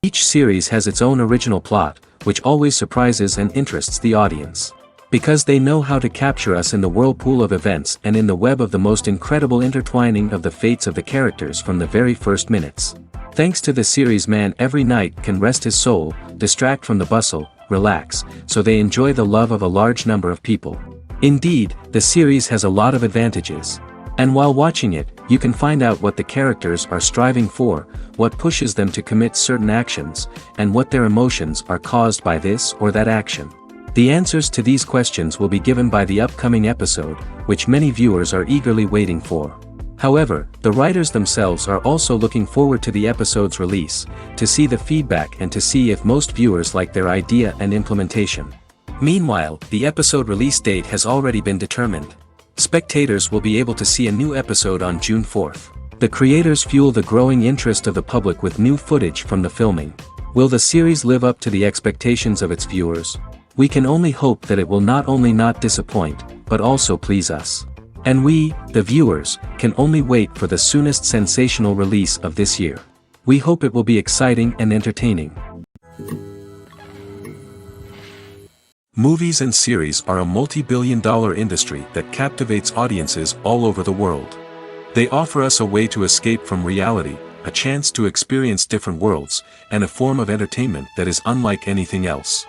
Each series has its own original plot, which always surprises and interests the audience. Because they know how to capture us in the whirlpool of events and in the web of the most incredible intertwining of the fates of the characters from the very first minutes. Thanks to the series, man every night can rest his soul, distract from the bustle, relax, so they enjoy the love of a large number of people. Indeed, the series has a lot of advantages. And while watching it, you can find out what the characters are striving for, what pushes them to commit certain actions, and what their emotions are caused by this or that action. The answers to these questions will be given by the upcoming episode, which many viewers are eagerly waiting for. However, the writers themselves are also looking forward to the episode's release, to see the feedback and to see if most viewers like their idea and implementation. Meanwhile, the episode release date has already been determined. Spectators will be able to see a new episode on June 4th. The creators fuel the growing interest of the public with new footage from the filming. Will the series live up to the expectations of its viewers? We can only hope that it will not only not disappoint, but also please us. And we, the viewers, can only wait for the soonest sensational release of this year. We hope it will be exciting and entertaining. Movies and series are a multi-billion-dollar industry that captivates audiences all over the world. They offer us a way to escape from reality, a chance to experience different worlds, and a form of entertainment that is unlike anything else.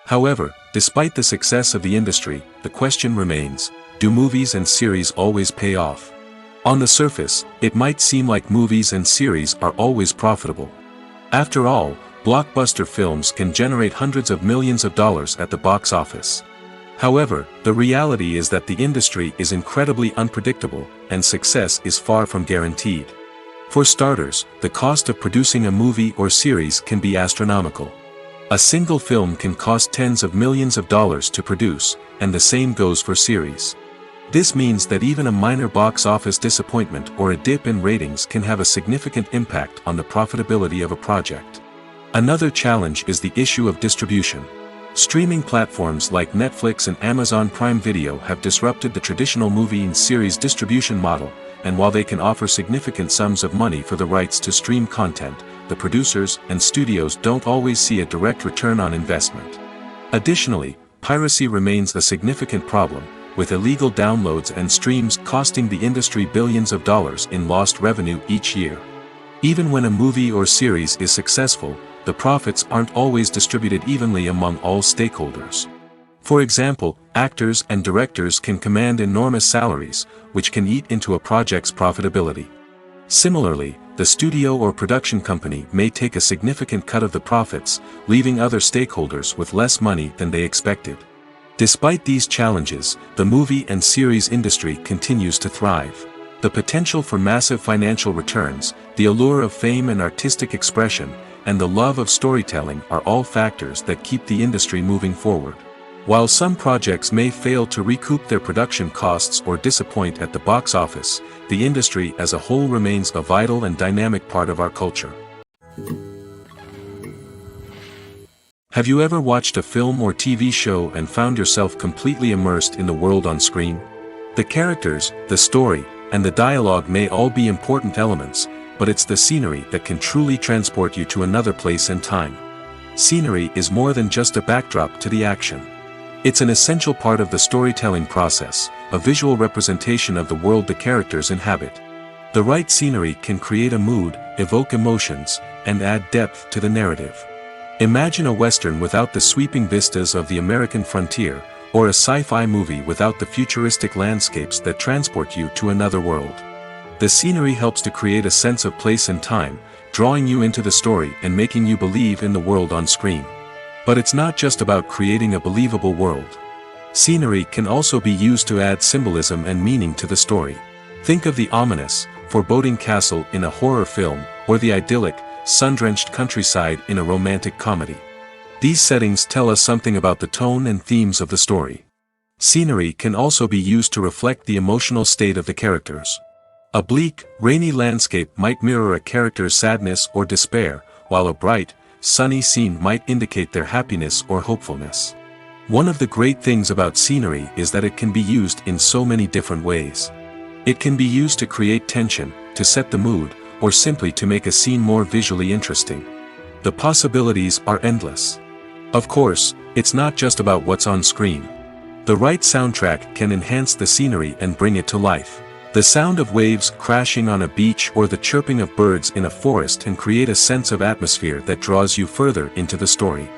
However, despite the success of the industry, the question remains, do movies and series always pay off? On the surface, it might seem like movies and series are always profitable. After all, blockbuster films can generate hundreds of millions of dollars at the box office. However, the reality is that the industry is incredibly unpredictable, and success is far from guaranteed. For starters, the cost of producing a movie or series can be astronomical. A single film can cost tens of millions of dollars to produce, and the same goes for series. This means that even a minor box office disappointment or a dip in ratings can have a significant impact on the profitability of a project. Another challenge is the issue of distribution. Streaming platforms like Netflix and Amazon Prime Video have disrupted the traditional movie and series distribution model, and while they can offer significant sums of money for the rights to stream content, the producers and studios don't always see a direct return on investment. Additionally, piracy remains a significant problem, with illegal downloads and streams costing the industry billions of dollars in lost revenue each year. Even when a movie or series is successful, the profits aren't always distributed evenly among all stakeholders. For example, actors and directors can command enormous salaries, which can eat into a project's profitability. Similarly, the studio or production company may take a significant cut of the profits, leaving other stakeholders with less money than they expected. Despite these challenges, the movie and series industry continues to thrive. The potential for massive financial returns, the allure of fame and artistic expression, and the love of storytelling are all factors that keep the industry moving forward. While some projects may fail to recoup their production costs or disappoint at the box office, the industry as a whole remains a vital and dynamic part of our culture. Have you ever watched a film or TV show and found yourself completely immersed in the world on screen? The characters, the story, and the dialogue may all be important elements, but it's the scenery that can truly transport you to another place and time. Scenery is more than just a backdrop to the action. It's an essential part of the storytelling process, a visual representation of the world the characters inhabit. The right scenery can create a mood, evoke emotions, and add depth to the narrative. Imagine a western without the sweeping vistas of the American frontier, or a sci-fi movie without the futuristic landscapes that transport you to another world. The scenery helps to create a sense of place and time, drawing you into the story and making you believe in the world on screen. But it's not just about creating a believable world. Scenery can also be used to add symbolism and meaning to the story. Think of the ominous, foreboding castle in a horror film, or the idyllic, sun-drenched countryside in a romantic comedy. These settings tell us something about the tone and themes of the story. Scenery can also be used to reflect the emotional state of the characters. A bleak, rainy landscape might mirror a character's sadness or despair, while a bright, sunny scene might indicate their happiness or hopefulness. One of the great things about scenery is that it can be used in so many different ways. It can be used to create tension, to set the mood, or simply to make a scene more visually interesting. The possibilities are endless. Of course, it's not just about what's on screen. The right soundtrack can enhance the scenery and bring it to life. The sound of waves crashing on a beach or the chirping of birds in a forest can create a sense of atmosphere that draws you further into the story.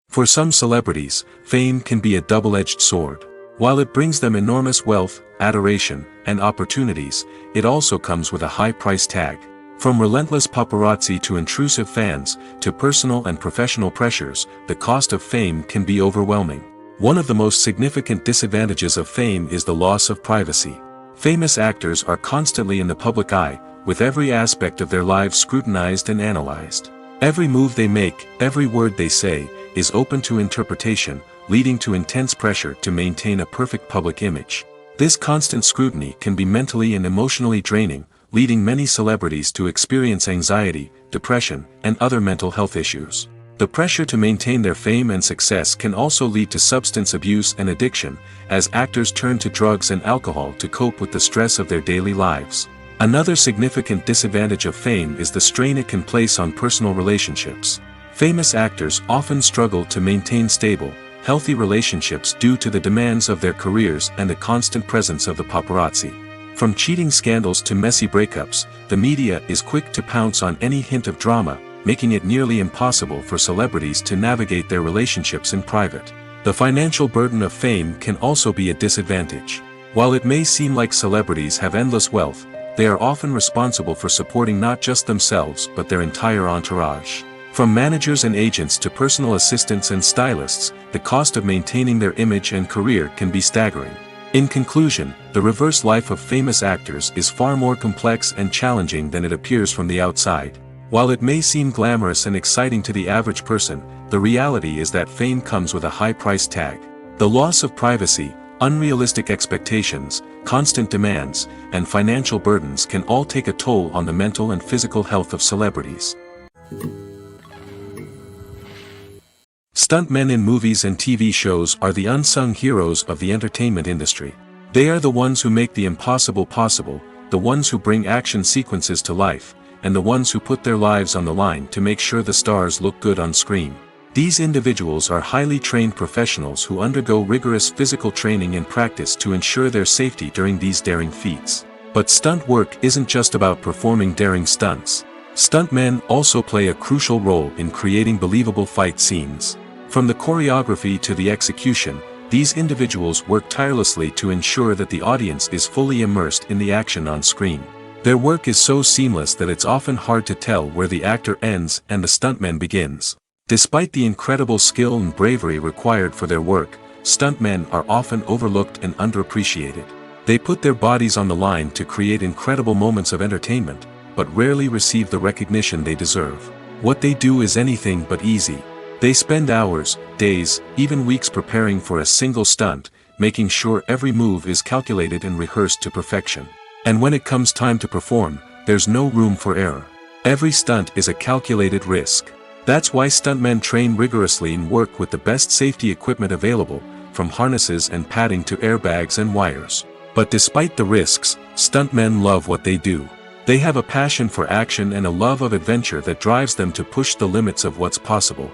For some celebrities, fame can be a double-edged sword. While it brings them enormous wealth, adoration, and opportunities, it also comes with a high price tag. From relentless paparazzi to intrusive fans, to personal and professional pressures, the cost of fame can be overwhelming. One of the most significant disadvantages of fame is the loss of privacy. Famous actors are constantly in the public eye, with every aspect of their lives scrutinized and analyzed. Every move they make, every word they say, is open to interpretation, leading to intense pressure to maintain a perfect public image. This constant scrutiny can be mentally and emotionally draining, leading many celebrities to experience anxiety, depression, and other mental health issues. The pressure to maintain their fame and success can also lead to substance abuse and addiction, as actors turn to drugs and alcohol to cope with the stress of their daily lives. Another significant disadvantage of fame is the strain it can place on personal relationships. Famous actors often struggle to maintain stable, healthy relationships due to the demands of their careers and the constant presence of the paparazzi. From cheating scandals to messy breakups, the media is quick to pounce on any hint of drama, making it nearly impossible for celebrities to navigate their relationships in private. The financial burden of fame can also be a disadvantage. While it may seem like celebrities have endless wealth, they are often responsible for supporting not just themselves but their entire entourage. From managers and agents to personal assistants and stylists, the cost of maintaining their image and career can be staggering. In conclusion, the reverse life of famous actors is far more complex and challenging than it appears from the outside. While it may seem glamorous and exciting to the average person, the reality is that fame comes with a high price tag. The loss of privacy, unrealistic expectations, constant demands, and financial burdens can all take a toll on the mental and physical health of celebrities. Stuntmen in movies and TV shows are the unsung heroes of the entertainment industry. They are the ones who make the impossible possible, the ones who bring action sequences to life, and the ones who put their lives on the line to make sure the stars look good on screen. These individuals are highly trained professionals who undergo rigorous physical training and practice to ensure their safety during these daring feats. But stunt work isn't just about performing daring stunts. Stuntmen also play a crucial role in creating believable fight scenes. From the choreography to the execution, these individuals work tirelessly to ensure that the audience is fully immersed in the action on screen. Their work is so seamless that it's often hard to tell where the actor ends and the stuntman begins. Despite the incredible skill and bravery required for their work, stuntmen are often overlooked and underappreciated. They put their bodies on the line to create incredible moments of entertainment, but rarely receive the recognition they deserve. What they do is anything but easy. They spend hours, days, even weeks preparing for a single stunt, making sure every move is calculated and rehearsed to perfection. And when it comes time to perform, there's no room for error. Every stunt is a calculated risk. That's why stuntmen train rigorously and work with the best safety equipment available, from harnesses and padding to airbags and wires. But despite the risks, stuntmen love what they do. They have a passion for action and a love of adventure that drives them to push the limits of what's possible.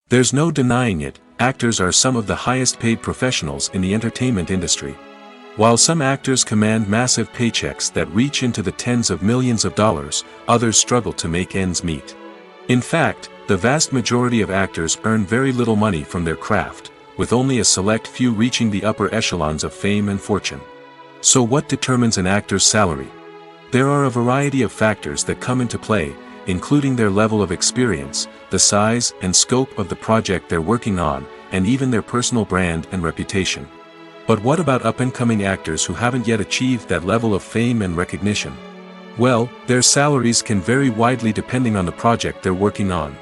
There's no denying it, actors are some of the highest paid professionals in the entertainment industry. While some actors command massive paychecks that reach into the tens of millions of dollars, others struggle to make ends meet. In fact, the vast majority of actors earn very little money from their craft, with only a select few reaching the upper echelons of fame and fortune. So what determines an actor's salary? There are a variety of factors that come into play, including their level of experience, the size and scope of the project they're working on, and even their personal brand and reputation. But what about up-and-coming actors who haven't yet achieved that level of fame and recognition? Well, their salaries can vary widely depending on the project they're working on.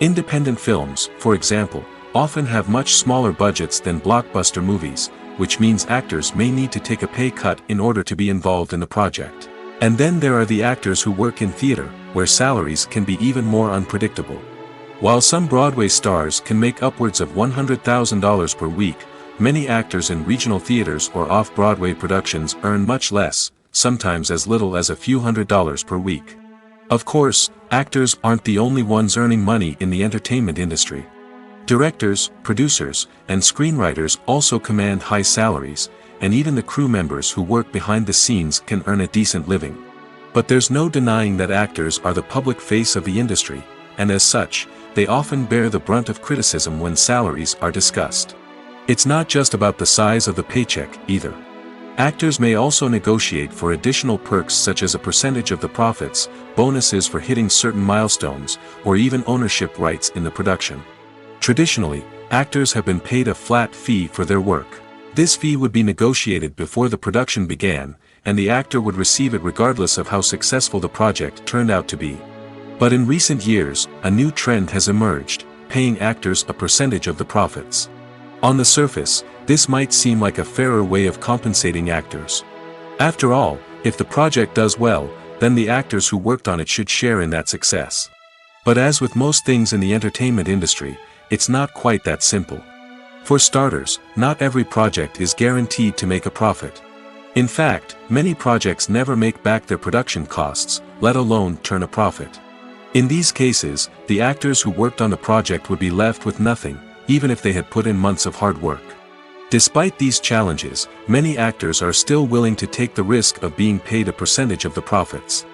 Independent films, for example, often have much smaller budgets than blockbuster movies, which means actors may need to take a pay cut in order to be involved in the project. And then there are the actors who work in theater, where salaries can be even more unpredictable. While some Broadway stars can make upwards of $100,000 per week, many actors in regional theaters or off-Broadway productions earn much less, sometimes as little as a few $100s per week. Of course, actors aren't the only ones earning money in the entertainment industry. Directors, producers, and screenwriters also command high salaries, and even the crew members who work behind the scenes can earn a decent living. But there's no denying that actors are the public face of the industry, and as such, they often bear the brunt of criticism when salaries are discussed. It's not just about the size of the paycheck, either. Actors may also negotiate for additional perks such as a percentage of the profits, bonuses for hitting certain milestones, or even ownership rights in the production. Traditionally, actors have been paid a flat fee for their work. This fee would be negotiated before the production began, and the actor would receive it regardless of how successful the project turned out to be. But in recent years, a new trend has emerged, paying actors a percentage of the profits. On the surface, this might seem like a fairer way of compensating actors. After all, if the project does well, then the actors who worked on it should share in that success. But as with most things in the entertainment industry, it's not quite that simple. For starters, not every project is guaranteed to make a profit. In fact, many projects never make back their production costs, let alone turn a profit. In these cases, the actors who worked on the project would be left with nothing, even if they had put in months of hard work. Despite these challenges, many actors are still willing to take the risk of being paid a percentage of the profits.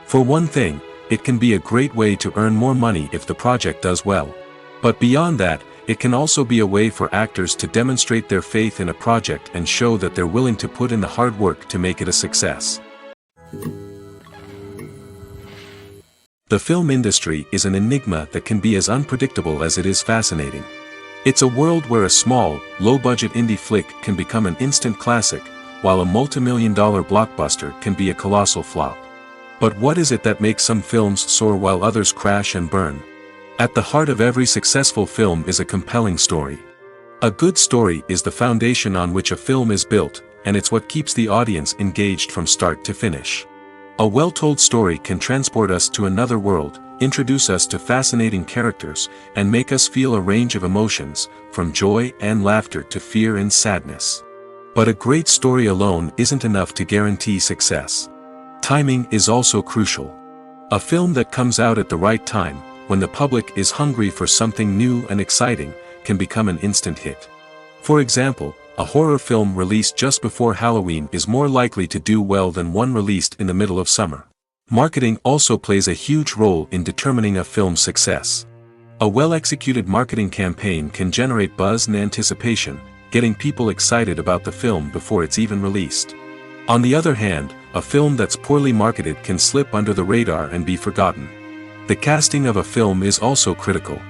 For one thing, it can be a great way to earn more money if the project does well. But beyond that, it can also be a way for actors to demonstrate their faith in a project and show that they're willing to put in the hard work to make it a success. The film industry is an enigma that can be as unpredictable as it is fascinating. It's a world where a small, low-budget indie flick can become an instant classic, while a multi-million-dollar blockbuster can be a colossal flop. But what is it that makes some films soar while others crash and burn? At the heart of every successful film is a compelling story. A good story is the foundation on which a film is built, and it's what keeps the audience engaged from start to finish. A well-told story can transport us to another world, introduce us to fascinating characters, and make us feel a range of emotions, from joy and laughter to fear and sadness. But a great story alone isn't enough to guarantee success. Timing is also crucial. A film that comes out at the right time, when the public is hungry for something new and exciting, can become an instant hit. For example, a horror film released just before Halloween is more likely to do well than one released in the middle of summer. Marketing also plays a huge role in determining a film's success. A well-executed marketing campaign can generate buzz and anticipation, getting people excited about the film before it's even released. On the other hand, a film that's poorly marketed can slip under the radar and be forgotten. The casting of a film is also critical.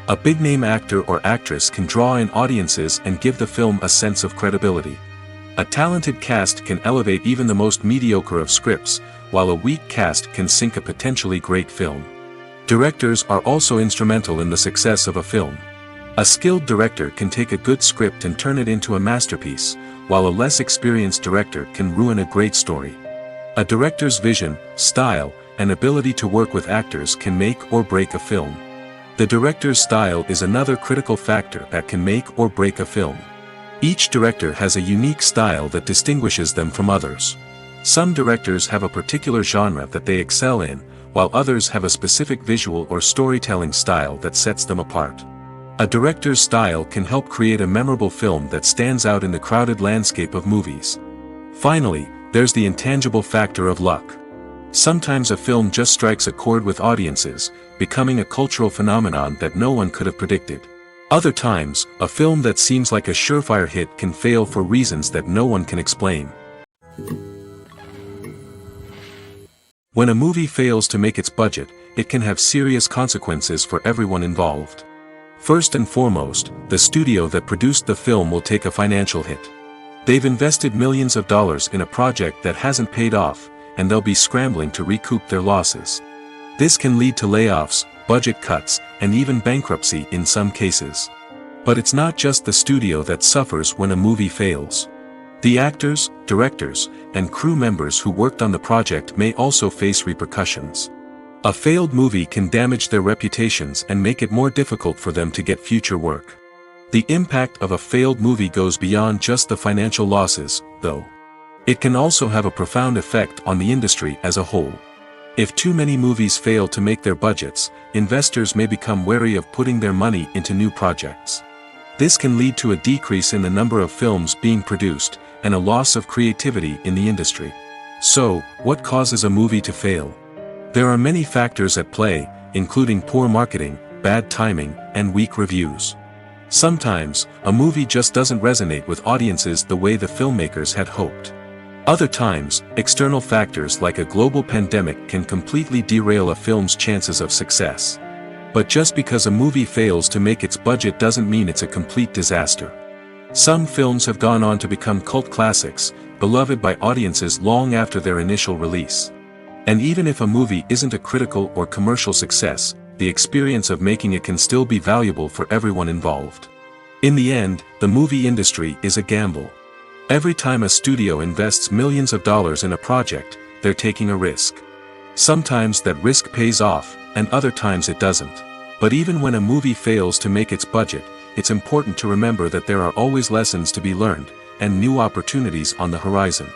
A big-name actor or actress can draw in audiences and give the film a sense of credibility. A talented cast can elevate even the most mediocre of scripts, while a weak cast can sink a potentially great film. Directors are also instrumental in the success of a film. A skilled director can take a good script and turn it into a masterpiece, while a less experienced director can ruin a great story. A director's vision, style, and ability to work with actors can make or break a film. The director's style is another critical factor that can make or break a film. Each director has a unique style that distinguishes them from others. Some directors have a particular genre that they excel in, while others have a specific visual or storytelling style that sets them apart. A director's style can help create a memorable film that stands out in the crowded landscape of movies. Finally, there's the intangible factor of luck. Sometimes a film just strikes a chord with audiences, becoming a cultural phenomenon that no one could have predicted. Other times, a film that seems like a surefire hit can fail for reasons that no one can explain. When a movie fails to make its budget, it can have serious consequences for everyone involved. First and foremost, the studio that produced the film will take a financial hit. They've invested millions of dollars in a project that hasn't paid off, and they'll be scrambling to recoup their losses. This can lead to layoffs, budget cuts, and even bankruptcy in some cases. But it's not just the studio that suffers when a movie fails. The actors, directors, and crew members who worked on the project may also face repercussions. A failed movie can damage their reputations and make it more difficult for them to get future work. The impact of a failed movie goes beyond just the financial losses, though. It can also have a profound effect on the industry as a whole. If too many movies fail to make their budgets, investors may become wary of putting their money into new projects. This can lead to a decrease in the number of films being produced, and a loss of creativity in the industry. So, what causes a movie to fail? There are many factors at play, including poor marketing, bad timing, and weak reviews. Sometimes, a movie just doesn't resonate with audiences the way the filmmakers had hoped. Other times, external factors like a global pandemic can completely derail a film's chances of success. But just because a movie fails to make its budget doesn't mean it's a complete disaster. Some films have gone on to become cult classics, beloved by audiences long after their initial release. And even if a movie isn't a critical or commercial success, the experience of making it can still be valuable for everyone involved. In the end, the movie industry is a gamble. Every time a studio invests millions of dollars in a project, they're taking a risk. Sometimes that risk pays off, and other times it doesn't. But even when a movie fails to make its budget, it's important to remember that there are always lessons to be learned, and new opportunities on the horizon.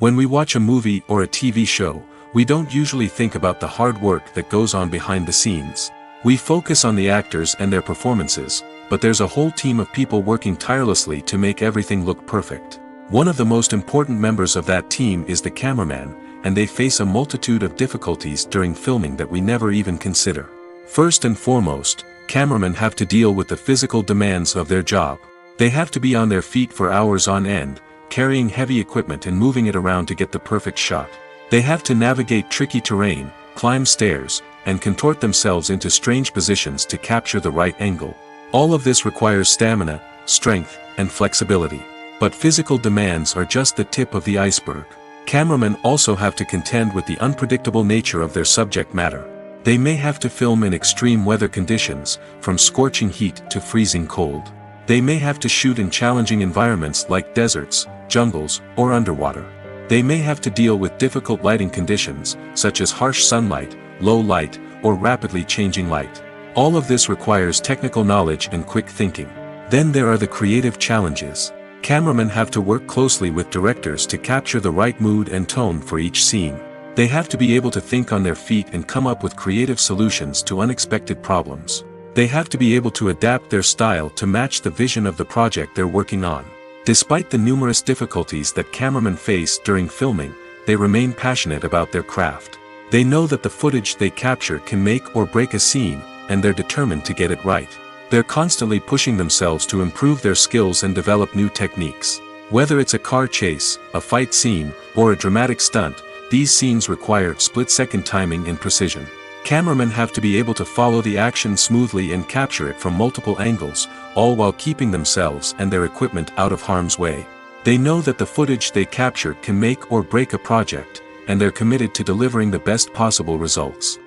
When we watch a movie or a TV show, we don't usually think about the hard work that goes on behind the scenes. We focus on the actors and their performances, but there's a whole team of people working tirelessly to make everything look perfect. One of the most important members of that team is the cameraman, and they face a multitude of difficulties during filming that we never even consider. First and foremost, cameramen have to deal with the physical demands of their job. They have to be on their feet for hours on end, carrying heavy equipment and moving it around to get the perfect shot. They have to navigate tricky terrain, climb stairs, and contort themselves into strange positions to capture the right angle. All of this requires stamina, strength, and flexibility. But physical demands are just the tip of the iceberg. Cameramen also have to contend with the unpredictable nature of their subject matter. They may have to film in extreme weather conditions, from scorching heat to freezing cold. They may have to shoot in challenging environments like deserts, jungles, or underwater. They may have to deal with difficult lighting conditions, such as harsh sunlight, low light, or rapidly changing light. All of this requires technical knowledge and quick thinking. Then there are the creative challenges. Cameramen have to work closely with directors to capture the right mood and tone for each scene. They have to be able to think on their feet and come up with creative solutions to unexpected problems. They have to be able to adapt their style to match the vision of the project they're working on. Despite the numerous difficulties that cameramen face during filming, they remain passionate about their craft. They know that the footage they capture can make or break a scene, and they're determined to get it right. They're constantly pushing themselves to improve their skills and develop new techniques. Whether it's a car chase, a fight scene, or a dramatic stunt, these scenes require split-second timing and precision. Cameramen have to be able to follow the action smoothly and capture it from multiple angles, all while keeping themselves and their equipment out of harm's way. They know that the footage they capture can make or break a project, and they're committed to delivering the best possible results.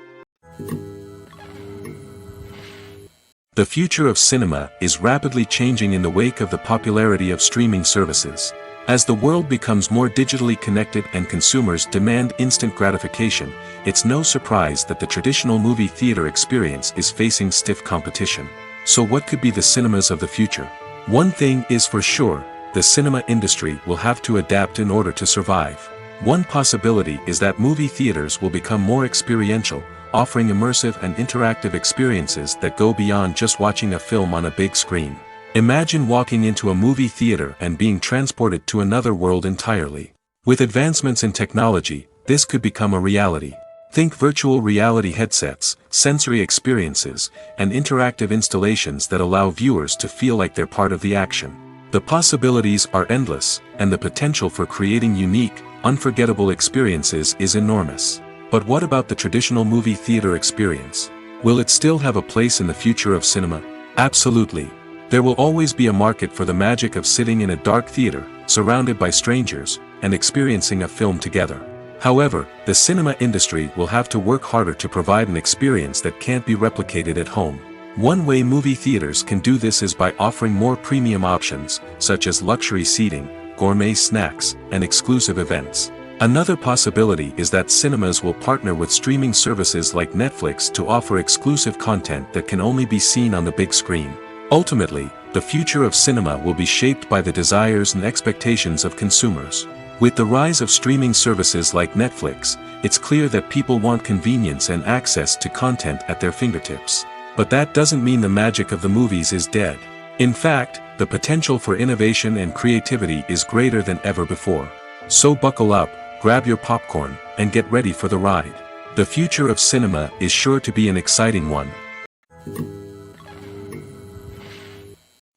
The future of cinema is rapidly changing in the wake of the popularity of streaming services. As the world becomes more digitally connected and consumers demand instant gratification, it's no surprise that the traditional movie theater experience is facing stiff competition. So what could be the cinemas of the future? One thing is for sure, the cinema industry will have to adapt in order to survive. One possibility is that movie theaters will become more experiential, offering immersive and interactive experiences that go beyond just watching a film on a big screen. Imagine walking into a movie theater and being transported to another world entirely. With advancements in technology, this could become a reality. Think virtual reality headsets, sensory experiences, and interactive installations that allow viewers to feel like they're part of the action. The possibilities are endless, and the potential for creating unique, unforgettable experiences is enormous. But what about the traditional movie theater experience? Will it still have a place in the future of cinema? Absolutely. There will always be a market for the magic of sitting in a dark theater, surrounded by strangers, and experiencing a film together. However, the cinema industry will have to work harder to provide an experience that can't be replicated at home. One way movie theaters can do this is by offering more premium options, such as luxury seating, gourmet snacks, and exclusive events. Another possibility is that cinemas will partner with streaming services like Netflix to offer exclusive content that can only be seen on the big screen. Ultimately, the future of cinema will be shaped by the desires and expectations of consumers. With the rise of streaming services like Netflix, it's clear that people want convenience and access to content at their fingertips. But that doesn't mean the magic of the movies is dead. In fact, the potential for innovation and creativity is greater than ever before. So buckle up, grab your popcorn, and get ready for the ride. The future of cinema is sure to be an exciting one.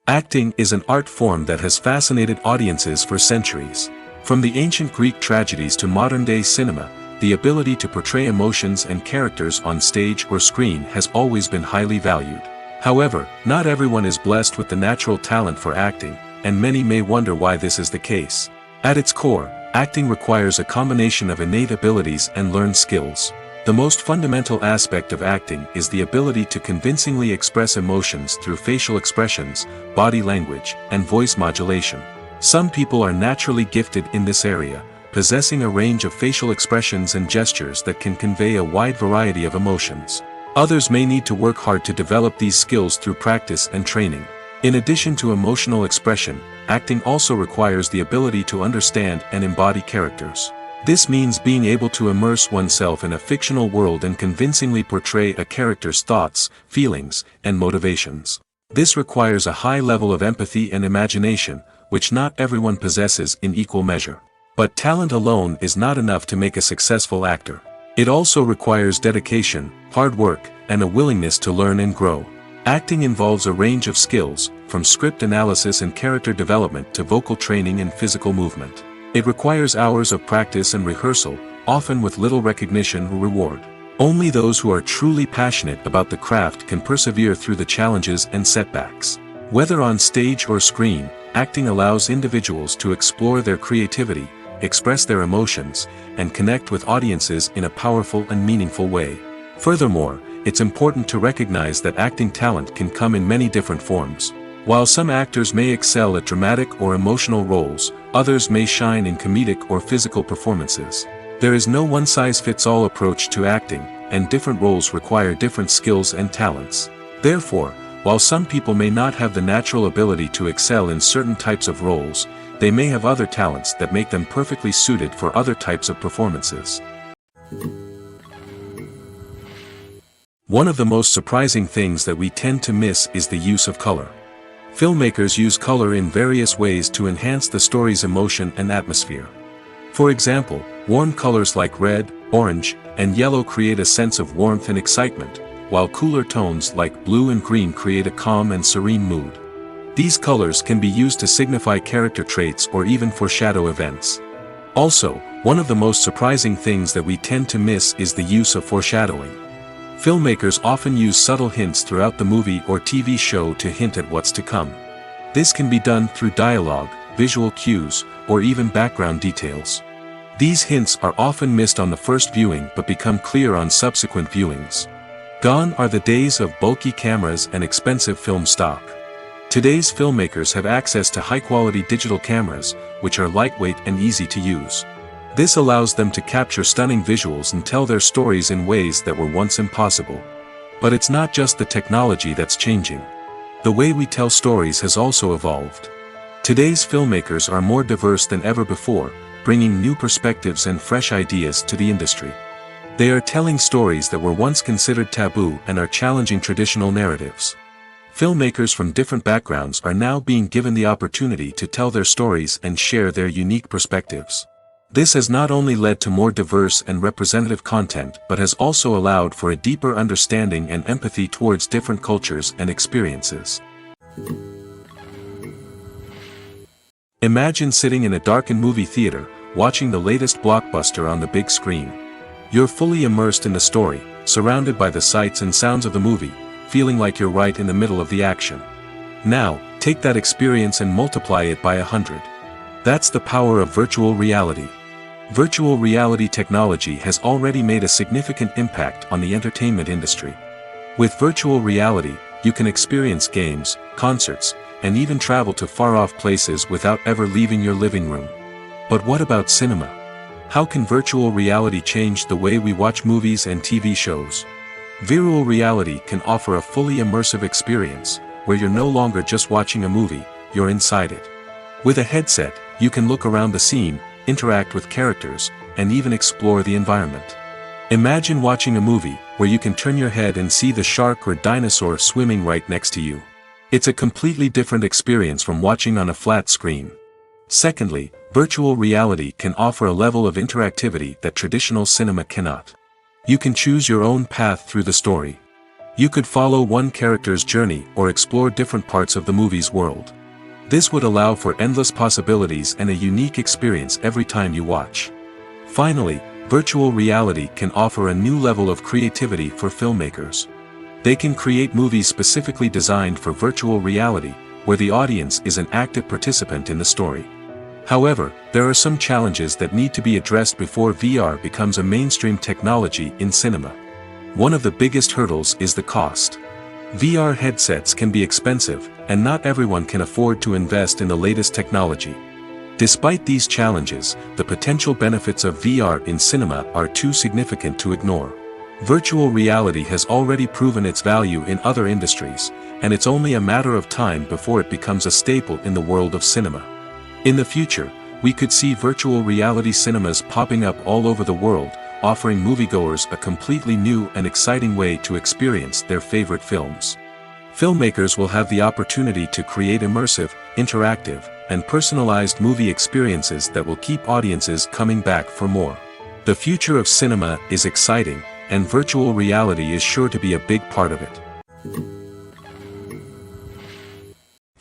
Acting is an art form that has fascinated audiences for centuries. From the ancient Greek tragedies to modern-day cinema, the ability to portray emotions and characters on stage or screen has always been highly valued. However, not everyone is blessed with the natural talent for acting, and many may wonder why this is the case. At its core, acting requires a combination of innate abilities and learned skills. The most fundamental aspect of acting is the ability to convincingly express emotions through facial expressions, body language, and voice modulation. Some people are naturally gifted in this area, possessing a range of facial expressions and gestures that can convey a wide variety of emotions. Others may need to work hard to develop these skills through practice and training. In addition to emotional expression, acting also requires the ability to understand and embody characters. This means being able to immerse oneself in a fictional world and convincingly portray a character's thoughts, feelings, and motivations. This requires a high level of empathy and imagination, which not everyone possesses in equal measure. But talent alone is not enough to make a successful actor. It also requires dedication, hard work, and a willingness to learn and grow. Acting involves a range of skills, from script analysis and character development to vocal training and physical movement. It requires hours of practice and rehearsal, often with little recognition or reward. Only those who are truly passionate about the craft can persevere through the challenges and setbacks. Whether on stage or screen, acting allows individuals to explore their creativity, express their emotions, and connect with audiences in a powerful and meaningful way. Furthermore, it's important to recognize that acting talent can come in many different forms. While some actors may excel at dramatic or emotional roles, others may shine in comedic or physical performances. There is no one-size-fits-all approach to acting, and different roles require different skills and talents. Therefore, while some people may not have the natural ability to excel in certain types of roles, they may have other talents that make them perfectly suited for other types of performances. One of the most surprising things that we tend to miss is the use of color. Filmmakers use color in various ways to enhance the story's emotion and atmosphere. For example, warm colors like red, orange, and yellow create a sense of warmth and excitement, while cooler tones like blue and green create a calm and serene mood. These colors can be used to signify character traits or even foreshadow events. Also, one of the most surprising things that we tend to miss is the use of foreshadowing. Filmmakers often use subtle hints throughout the movie or TV show to hint at what's to come. This can be done through dialogue, visual cues, or even background details. These hints are often missed on the first viewing but become clear on subsequent viewings. Gone are the days of bulky cameras and expensive film stock. Today's filmmakers have access to high-quality digital cameras, which are lightweight and easy to use. This allows them to capture stunning visuals and tell their stories in ways that were once impossible. But it's not just the technology that's changing. The way we tell stories has also evolved. Today's filmmakers are more diverse than ever before, bringing new perspectives and fresh ideas to the industry. They are telling stories that were once considered taboo and are challenging traditional narratives. Filmmakers from different backgrounds are now being given the opportunity to tell their stories and share their unique perspectives. This has not only led to more diverse and representative content but has also allowed for a deeper understanding and empathy towards different cultures and experiences. Imagine sitting in a darkened movie theater, watching the latest blockbuster on the big screen. You're fully immersed in the story, surrounded by the sights and sounds of the movie, feeling like you're right in the middle of the action. Now, take that experience and multiply it by 100. That's the power of virtual reality. Virtual reality technology has already made a significant impact on the entertainment industry. With virtual reality, you can experience games, concerts, and even travel to far-off places without ever leaving your living room. But what about cinema? How can virtual reality change the way we watch movies and TV shows? Virtual reality can offer a fully immersive experience, where you're no longer just watching a movie, you're inside it. With a headset, you can look around the scene, interact with characters, and even explore the environment. Imagine watching a movie where you can turn your head and see the shark or dinosaur swimming right next to you. It's a completely different experience from watching on a flat screen. Secondly, virtual reality can offer a level of interactivity that traditional cinema cannot. You can choose your own path through the story. You could follow one character's journey or explore different parts of the movie's world. This would allow for endless possibilities and a unique experience every time you watch. Finally, virtual reality can offer a new level of creativity for filmmakers. They can create movies specifically designed for virtual reality, where the audience is an active participant in the story. However, there are some challenges that need to be addressed before VR becomes a mainstream technology in cinema. One of the biggest hurdles is the cost. VR headsets can be expensive, and not everyone can afford to invest in the latest technology. Despite these challenges, the potential benefits of VR in cinema are too significant to ignore. Virtual reality has already proven its value in other industries, and it's only a matter of time before it becomes a staple in the world of cinema. In the future, we could see virtual reality cinemas popping up all over the world, offering moviegoers a completely new and exciting way to experience their favorite films. Filmmakers will have the opportunity to create immersive, interactive, and personalized movie experiences that will keep audiences coming back for more. The future of cinema is exciting, and virtual reality is sure to be a big part of it.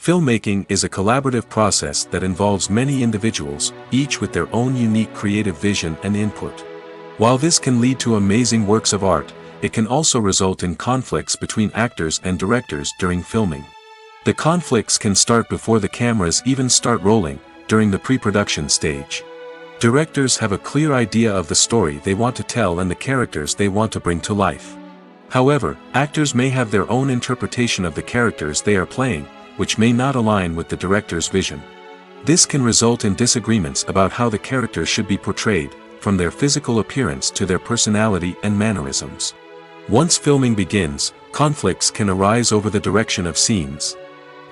Filmmaking is a collaborative process that involves many individuals, each with their own unique creative vision and input. While this can lead to amazing works of art, it can also result in conflicts between actors and directors during filming. The conflicts can start before the cameras even start rolling, during the pre-production stage. Directors have a clear idea of the story they want to tell and the characters they want to bring to life. However, actors may have their own interpretation of the characters they are playing, which may not align with the director's vision. This can result in disagreements about how the characters should be portrayed, from their physical appearance to their personality and mannerisms. Once filming begins, conflicts can arise over the direction of scenes.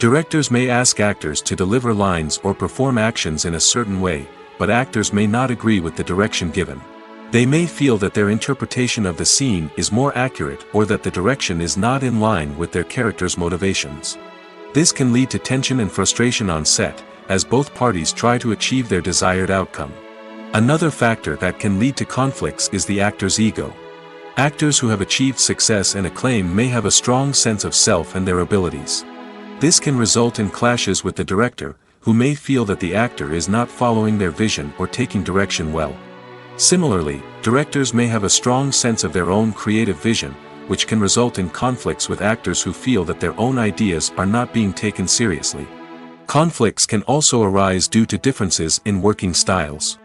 Directors may ask actors to deliver lines or perform actions in a certain way, but actors may not agree with the direction given. They may feel that their interpretation of the scene is more accurate or that the direction is not in line with their character's motivations. This can lead to tension and frustration on set, as both parties try to achieve their desired outcome. Another factor that can lead to conflicts is the actor's ego. Actors who have achieved success and acclaim may have a strong sense of self and their abilities. This can result in clashes with the director, who may feel that the actor is not following their vision or taking direction well. Similarly, directors may have a strong sense of their own creative vision, which can result in conflicts with actors who feel that their own ideas are not being taken seriously. Conflicts can also arise due to differences in working styles.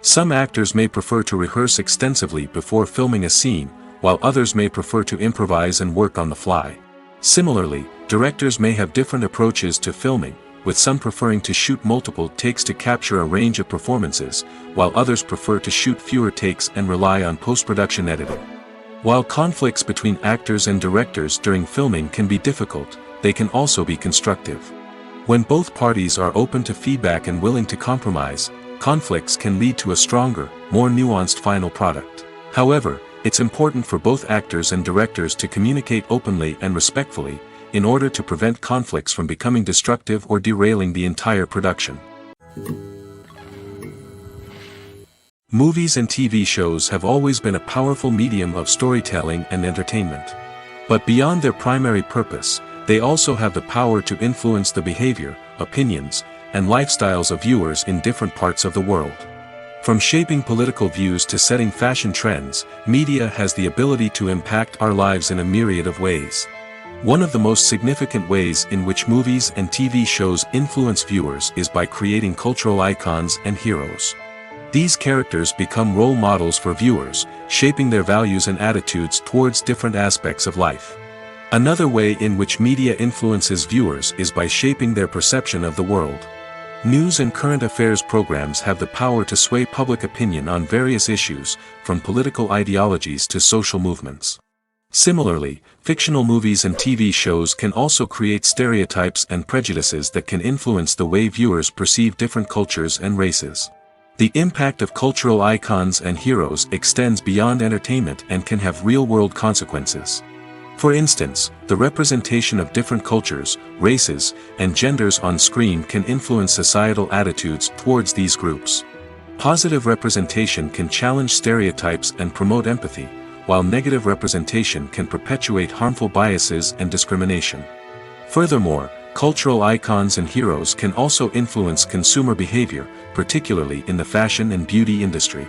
Some actors may prefer to rehearse extensively before filming a scene, while others may prefer to improvise and work on the fly. Similarly, directors may have different approaches to filming, with some preferring to shoot multiple takes to capture a range of performances, while others prefer to shoot fewer takes and rely on post-production editing. While conflicts between actors and directors during filming can be difficult, they can also be constructive. When both parties are open to feedback and willing to compromise, conflicts can lead to a stronger, more nuanced final product. However, It's important for both actors and directors to communicate openly and respectfully, in order to prevent conflicts from becoming destructive or derailing the entire production. Movies and TV shows have always been a powerful medium of storytelling and entertainment. But beyond their primary purpose, they also have the power to influence the behavior, opinions, and lifestyles of viewers in different parts of the world. From shaping political views to setting fashion trends, media has the ability to impact our lives in a myriad of ways. One of the most significant ways in which movies and TV shows influence viewers is by creating cultural icons and heroes. These characters become role models for viewers, shaping their values and attitudes towards different aspects of life. Another way in which media influences viewers is by shaping their perception of the world. News and current affairs programs have the power to sway public opinion on various issues, from political ideologies to social movements. Similarly, fictional movies and TV shows can also create stereotypes and prejudices that can influence the way viewers perceive different cultures and races. The impact of cultural icons and heroes extends beyond entertainment and can have real-world consequences. For instance, the representation of different cultures, races, and genders on screen can influence societal attitudes towards these groups. Positive representation can challenge stereotypes and promote empathy, while negative representation can perpetuate harmful biases and discrimination. Furthermore, cultural icons and heroes can also influence consumer behavior, particularly in the fashion and beauty industry.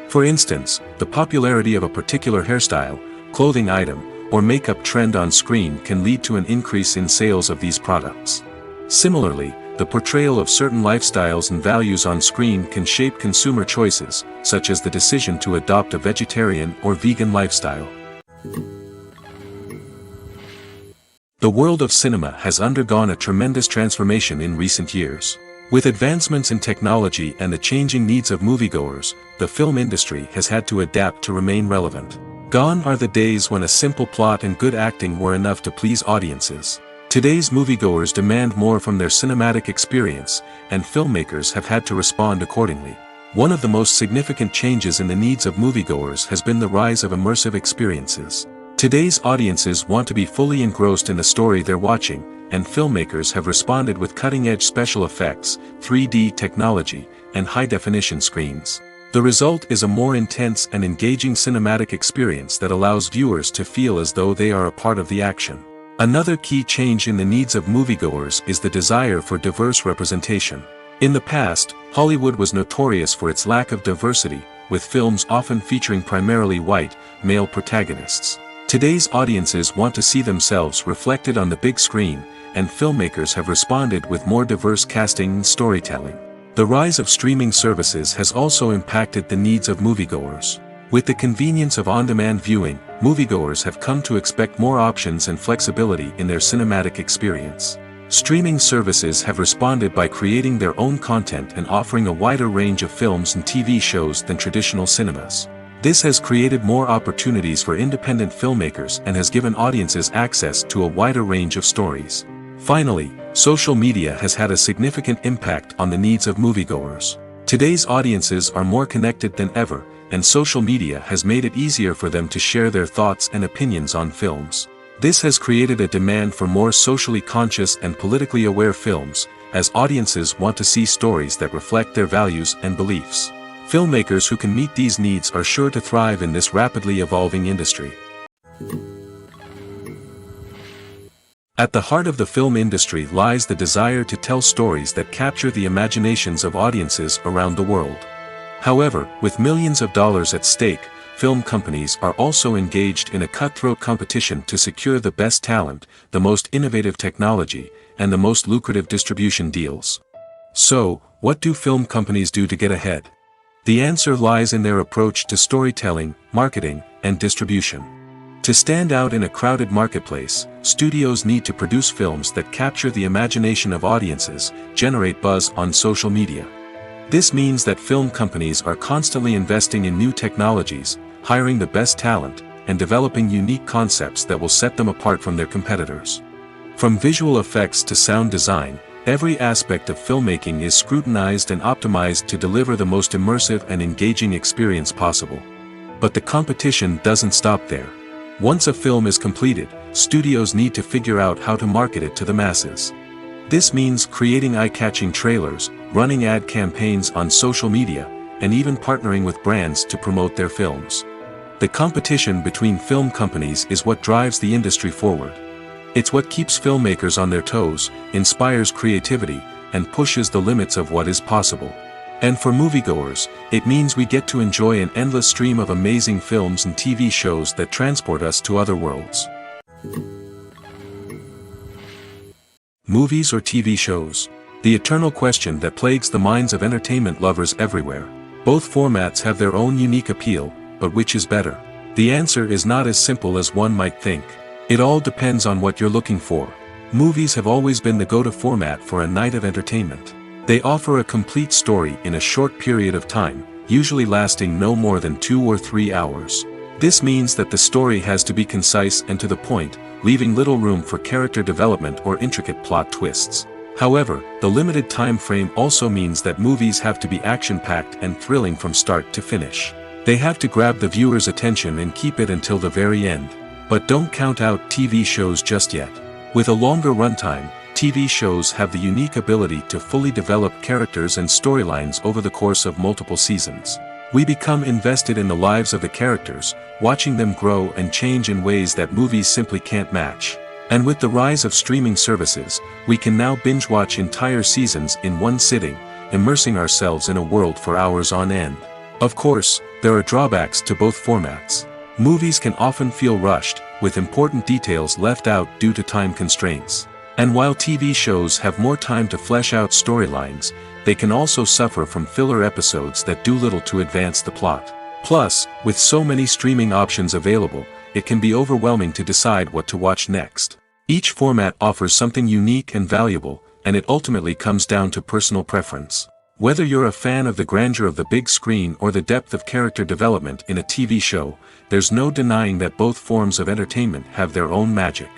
For instance, the popularity of a particular hairstyle, clothing item, or makeup trend on screen can lead to an increase in sales of these products. Similarly, the portrayal of certain lifestyles and values on screen can shape consumer choices, such as the decision to adopt a vegetarian or vegan lifestyle. The world of cinema has undergone a tremendous transformation in recent years. With advancements in technology and the changing needs of moviegoers, the film industry has had to adapt to remain relevant. Gone are the days when a simple plot and good acting were enough to please audiences. Today's moviegoers demand more from their cinematic experience, and filmmakers have had to respond accordingly. One of the most significant changes in the needs of moviegoers has been the rise of immersive experiences. Today's audiences want to be fully engrossed in the story they're watching, and filmmakers have responded with cutting-edge special effects, 3D technology, and high-definition screens. The result is a more intense and engaging cinematic experience that allows viewers to feel as though they are a part of the action. Another key change in the needs of moviegoers is the desire for diverse representation. In the past, Hollywood was notorious for its lack of diversity, with films often featuring primarily white, male protagonists. Today's audiences want to see themselves reflected on the big screen, and filmmakers have responded with more diverse casting and storytelling. The rise of streaming services has also impacted the needs of moviegoers. With the convenience of on-demand viewing, moviegoers have come to expect more options and flexibility in their cinematic experience. Streaming services have responded by creating their own content and offering a wider range of films and TV shows than traditional cinemas. This has created more opportunities for independent filmmakers and has given audiences access to a wider range of stories. Finally, social media has had a significant impact on the needs of moviegoers. Today's audiences are more connected than ever, and social media has made it easier for them to share their thoughts and opinions on films. This has created a demand for more socially conscious and politically aware films, as audiences want to see stories that reflect their values and beliefs. Filmmakers who can meet these needs are sure to thrive in this rapidly evolving industry. At the heart of the film industry lies the desire to tell stories that capture the imaginations of audiences around the world. However, with millions of dollars at stake, film companies are also engaged in a cutthroat competition to secure the best talent, the most innovative technology, and the most lucrative distribution deals. So, what do film companies do to get ahead? The answer lies in their approach to storytelling, marketing, and distribution. To stand out in a crowded marketplace, studios need to produce films that capture the imagination of audiences, generate buzz on social media. This means that film companies are constantly investing in new technologies, hiring the best talent, and developing unique concepts that will set them apart from their competitors. From visual effects to sound design, every aspect of filmmaking is scrutinized and optimized to deliver the most immersive and engaging experience possible. But the competition doesn't stop there. Once a film is completed, studios need to figure out how to market it to the masses. This means creating eye-catching trailers, running ad campaigns on social media, and even partnering with brands to promote their films. The competition between film companies is what drives the industry forward. It's what keeps filmmakers on their toes, inspires creativity, and pushes the limits of what is possible. And for moviegoers, it means we get to enjoy an endless stream of amazing films and TV shows that transport us to other worlds. Movies or TV shows? The eternal question that plagues the minds of entertainment lovers everywhere. Both formats have their own unique appeal, but which is better? The answer is not as simple as one might think. It all depends on what you're looking for. Movies have always been the go-to format for a night of entertainment. They offer a complete story in a short period of time, usually lasting no more than 2 or 3 hours. This means that the story has to be concise and to the point, leaving little room for character development or intricate plot twists. However, the limited time frame also means that movies have to be action-packed and thrilling from start to finish. They have to grab the viewer's attention and keep it until the very end. But don't count out TV shows just yet. With a longer runtime, TV shows have the unique ability to fully develop characters and storylines over the course of multiple seasons. We become invested in the lives of the characters, watching them grow and change in ways that movies simply can't match. And with the rise of streaming services, we can now binge-watch entire seasons in one sitting, immersing ourselves in a world for hours on end. Of course, there are drawbacks to both formats. Movies can often feel rushed, with important details left out due to time constraints. And while TV shows have more time to flesh out storylines, they can also suffer from filler episodes that do little to advance the plot. Plus, with so many streaming options available, it can be overwhelming to decide what to watch next. Each format offers something unique and valuable, and it ultimately comes down to personal preference. Whether you're a fan of the grandeur of the big screen or the depth of character development in a TV show, there's no denying that both forms of entertainment have their own magic.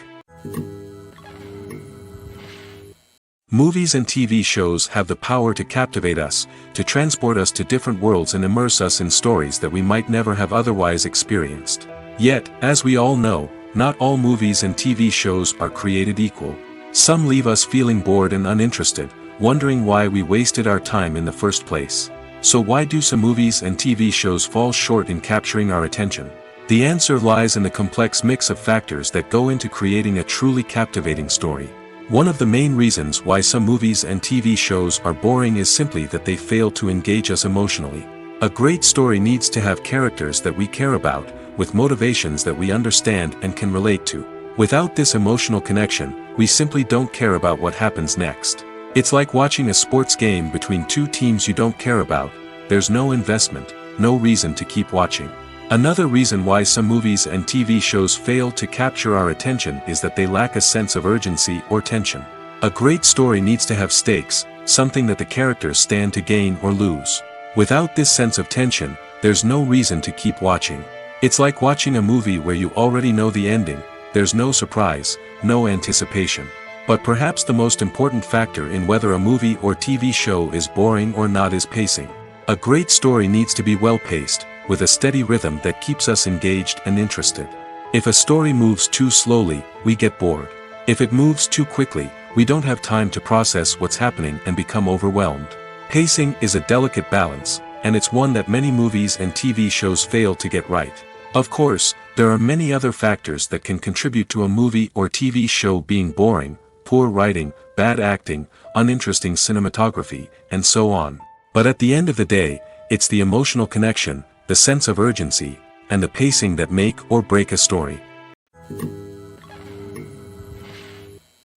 Movies and TV shows have the power to captivate us, to transport us to different worlds and immerse us in stories that we might never have otherwise experienced. Yet, as we all know, not all movies and TV shows are created equal. Some leave us feeling bored and uninterested, wondering why we wasted our time in the first place. So why do some movies and TV shows fall short in capturing our attention? The answer lies in the complex mix of factors that go into creating a truly captivating story. One of the main reasons why some movies and TV shows are boring is simply that they fail to engage us emotionally. A great story needs to have characters that we care about, with motivations that we understand and can relate to. Without this emotional connection, we simply don't care about what happens next. It's like watching a sports game between two teams you don't care about. There's no investment, no reason to keep watching. Another reason why some movies and TV shows fail to capture our attention is that they lack a sense of urgency or tension. A great story needs to have stakes, something that the characters stand to gain or lose. Without this sense of tension, there's no reason to keep watching. It's like watching a movie where you already know the ending. There's no surprise, no anticipation. But perhaps the most important factor in whether a movie or TV show is boring or not is pacing. A great story needs to be well-paced, with a steady rhythm that keeps us engaged and interested. If a story moves too slowly, we get bored. If it moves too quickly, we don't have time to process what's happening and become overwhelmed. Pacing is a delicate balance, and it's one that many movies and TV shows fail to get right. Of course, there are many other factors that can contribute to a movie or TV show being boring: poor writing, bad acting, uninteresting cinematography, and so on. But at the end of the day, it's the emotional connection, the sense of urgency, and the pacing that make or break a story.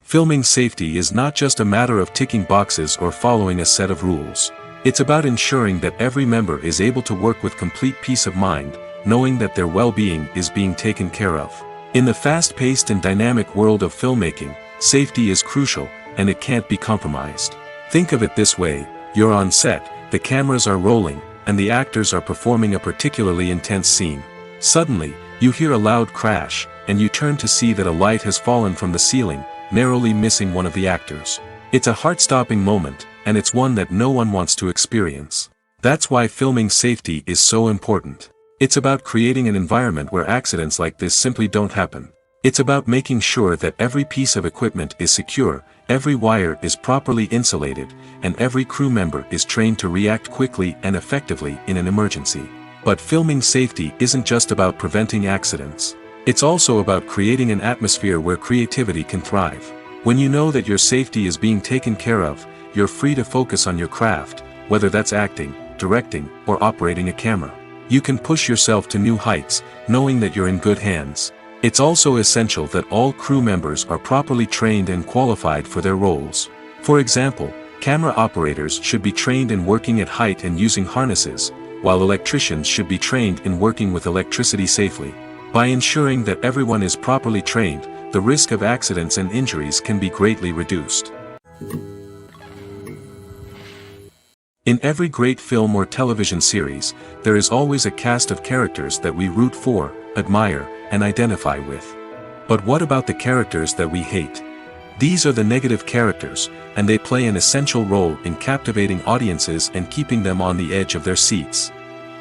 Filming safety is not just a matter of ticking boxes or following a set of rules. It's about ensuring that every member is able to work with complete peace of mind, knowing that their well-being is being taken care of. In the fast-paced and dynamic world of filmmaking, safety is crucial, and it can't be compromised. Think of it this way: you're on set, the cameras are rolling, and the actors are performing a particularly intense scene. Suddenly, you hear a loud crash, and you turn to see that a light has fallen from the ceiling, narrowly missing one of the actors. It's a heart-stopping moment, and it's one that no one wants to experience. That's why filming safety is so important. It's about creating an environment where accidents like this simply don't happen. It's about making sure that every piece of equipment is secure, every wire is properly insulated, and every crew member is trained to react quickly and effectively in an emergency. But filming safety isn't just about preventing accidents. It's also about creating an atmosphere where creativity can thrive. When you know that your safety is being taken care of, you're free to focus on your craft, whether that's acting, directing, or operating a camera. You can push yourself to new heights, knowing that you're in good hands. It's also essential that all crew members are properly trained and qualified for their roles. For example, camera operators should be trained in working at height and using harnesses, while electricians should be trained in working with electricity safely. By ensuring that everyone is properly trained, the risk of accidents and injuries can be greatly reduced. In every great film or television series, there is always a cast of characters that we root for, admire, and identify with. But what about the characters that we hate? These are the negative characters, and they play an essential role in captivating audiences and keeping them on the edge of their seats.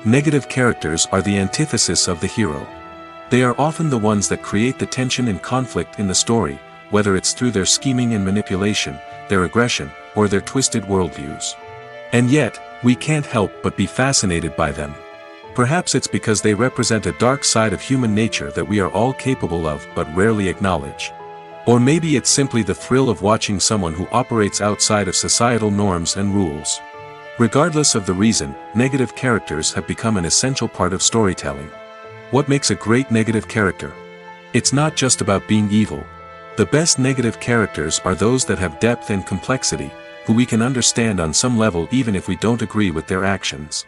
Negative characters are the antithesis of the hero. They are often the ones that create the tension and conflict in the story, whether it's through their scheming and manipulation, their aggression, or their twisted worldviews. And yet, we can't help but be fascinated by them. Perhaps it's because they represent a dark side of human nature that we are all capable of but rarely acknowledge. Or maybe it's simply the thrill of watching someone who operates outside of societal norms and rules. Regardless of the reason, negative characters have become an essential part of storytelling. What makes a great negative character? It's not just about being evil. The best negative characters are those that have depth and complexity, who we can understand on some level even if we don't agree with their actions.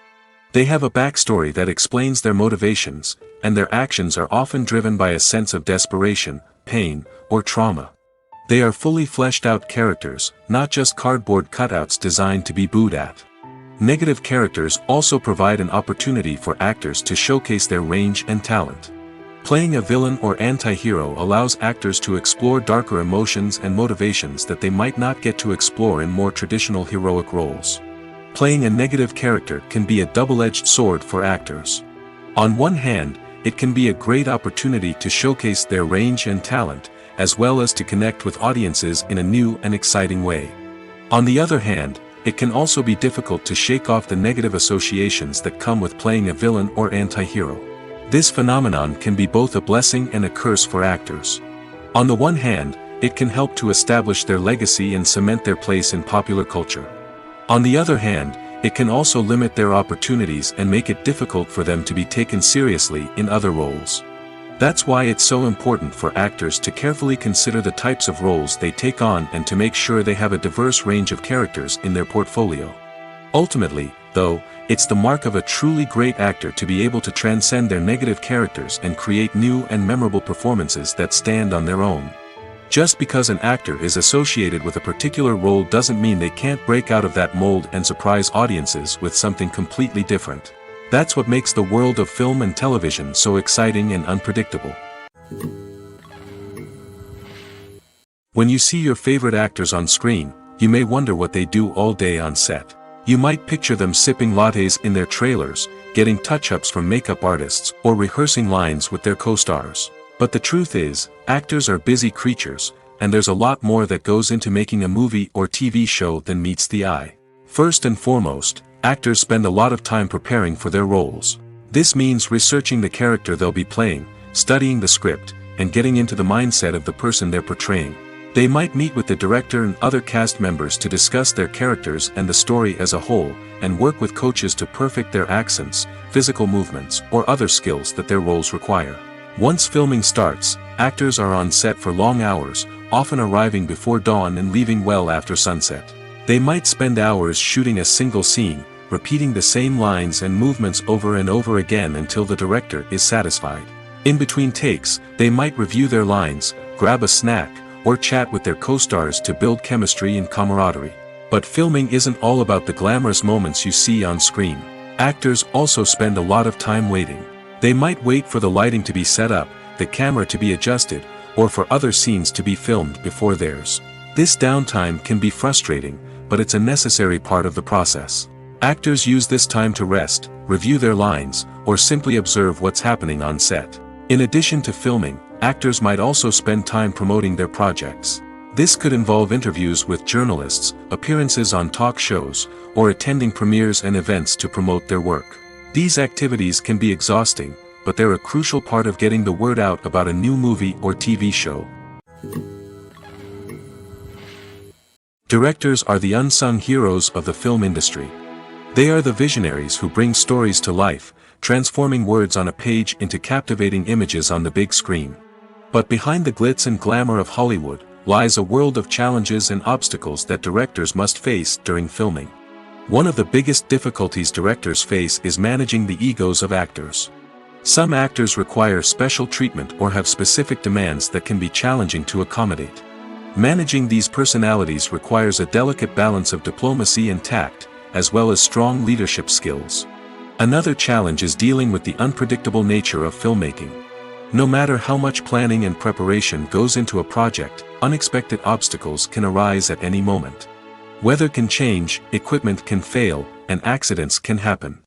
They have a backstory that explains their motivations, and their actions are often driven by a sense of desperation, pain, or trauma. They are fully fleshed out characters, not just cardboard cutouts designed to be booed at. Negative characters also provide an opportunity for actors to showcase their range and talent. Playing a villain or anti-hero allows actors to explore darker emotions and motivations that they might not get to explore in more traditional heroic roles. Playing a negative character can be a double-edged sword for actors. On one hand, it can be a great opportunity to showcase their range and talent, as well as to connect with audiences in a new and exciting way. On the other hand, it can also be difficult to shake off the negative associations that come with playing a villain or anti-hero. This phenomenon can be both a blessing and a curse for actors. On the one hand, it can help to establish their legacy and cement their place in popular culture. On the other hand, it can also limit their opportunities and make it difficult for them to be taken seriously in other roles. That's why it's so important for actors to carefully consider the types of roles they take on and to make sure they have a diverse range of characters in their portfolio. Ultimately, though, it's the mark of a truly great actor to be able to transcend their negative characters and create new and memorable performances that stand on their own. Just because an actor is associated with a particular role doesn't mean they can't break out of that mold and surprise audiences with something completely different. That's what makes the world of film and television so exciting and unpredictable. When you see your favorite actors on screen, you may wonder what they do all day on set. You might picture them sipping lattes in their trailers, getting touch-ups from makeup artists, or rehearsing lines with their co-stars. But the truth is, actors are busy creatures, and there's a lot more that goes into making a movie or TV show than meets the eye. First and foremost, actors spend a lot of time preparing for their roles. This means researching the character they'll be playing, studying the script, and getting into the mindset of the person they're portraying. They might meet with the director and other cast members to discuss their characters and the story as a whole, and work with coaches to perfect their accents, physical movements, or other skills that their roles require. Once filming starts, actors are on set for long hours, often arriving before dawn and leaving well after sunset. They might spend hours shooting a single scene, repeating the same lines and movements over and over again until the director is satisfied. In between takes, they might review their lines, grab a snack, or chat with their co-stars to build chemistry and camaraderie. But filming isn't all about the glamorous moments you see on screen. Actors also spend a lot of time waiting. They might wait for the lighting to be set up, the camera to be adjusted, or for other scenes to be filmed before theirs. This downtime can be frustrating, but it's a necessary part of the process. Actors use this time to rest, review their lines, or simply observe what's happening on set. In addition to filming, actors might also spend time promoting their projects. This could involve interviews with journalists, appearances on talk shows, or attending premieres and events to promote their work. These activities can be exhausting, but they're a crucial part of getting the word out about a new movie or TV show. Directors are the unsung heroes of the film industry. They are the visionaries who bring stories to life, transforming words on a page into captivating images on the big screen. But behind the glitz and glamour of Hollywood, lies a world of challenges and obstacles that directors must face during filming. One of the biggest difficulties directors face is managing the egos of actors. Some actors require special treatment or have specific demands that can be challenging to accommodate. Managing these personalities requires a delicate balance of diplomacy and tact, as well as strong leadership skills. Another challenge is dealing with the unpredictable nature of filmmaking. No matter how much planning and preparation goes into a project, unexpected obstacles can arise at any moment. Weather can change, equipment can fail, and accidents can happen.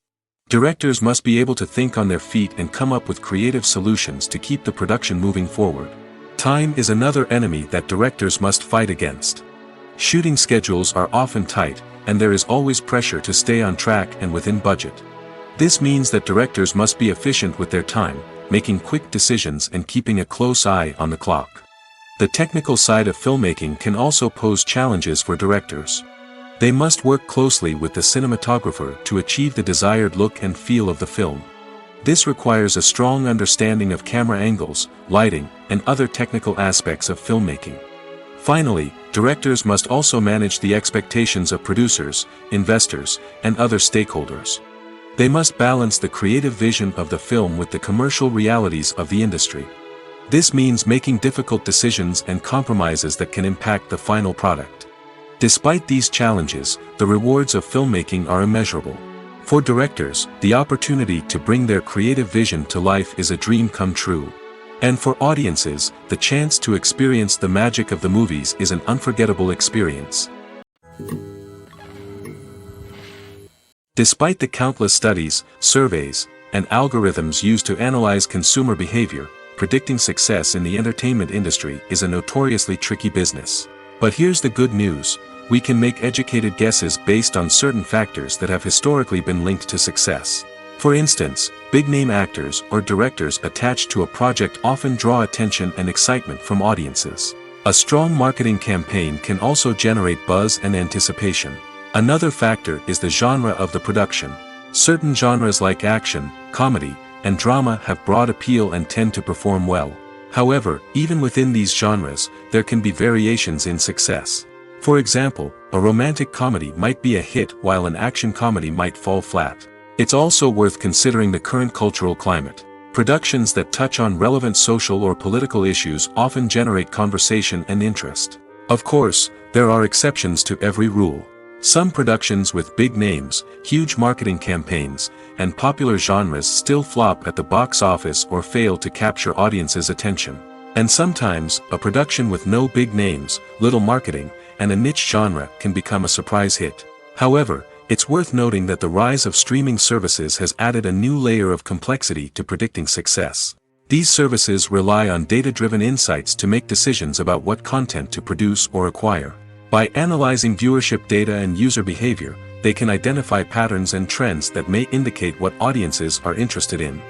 Directors must be able to think on their feet and come up with creative solutions to keep the production moving forward. Time is another enemy that directors must fight against. Shooting schedules are often tight, and there is always pressure to stay on track and within budget. This means that directors must be efficient with their time, making quick decisions and keeping a close eye on the clock. The technical side of filmmaking can also pose challenges for directors. They must work closely with the cinematographer to achieve the desired look and feel of the film. This requires a strong understanding of camera angles, lighting, and other technical aspects of filmmaking. Finally, directors must also manage the expectations of producers, investors, and other stakeholders. They must balance the creative vision of the film with the commercial realities of the industry. This means making difficult decisions and compromises that can impact the final product. Despite these challenges, the rewards of filmmaking are immeasurable. For directors, the opportunity to bring their creative vision to life is a dream come true. And for audiences, the chance to experience the magic of the movies is an unforgettable experience. Despite the countless studies, surveys, and algorithms used to analyze consumer behavior, predicting success in the entertainment industry is a notoriously tricky business. But here's the good news: we can make educated guesses based on certain factors that have historically been linked to success. For instance, big-name actors or directors attached to a project often draw attention and excitement from audiences. A strong marketing campaign can also generate buzz and anticipation. Another factor is the genre of the production. Certain genres like action, comedy, and drama have broad appeal and tend to perform well. However, even within these genres, there can be variations in success. For example, a romantic comedy might be a hit while an action comedy might fall flat. It's also worth considering the current cultural climate. Productions that touch on relevant social or political issues often generate conversation and interest. Of course, there are exceptions to every rule. Some productions with big names, huge marketing campaigns, and popular genres still flop at the box office or fail to capture audiences' attention. And sometimes, a production with no big names, little marketing, and a niche genre can become a surprise hit. However, it's worth noting that the rise of streaming services has added a new layer of complexity to predicting success. These services rely on data-driven insights to make decisions about what content to produce or acquire. By analyzing viewership data and user behavior, they can identify patterns and trends that may indicate what audiences are interested in.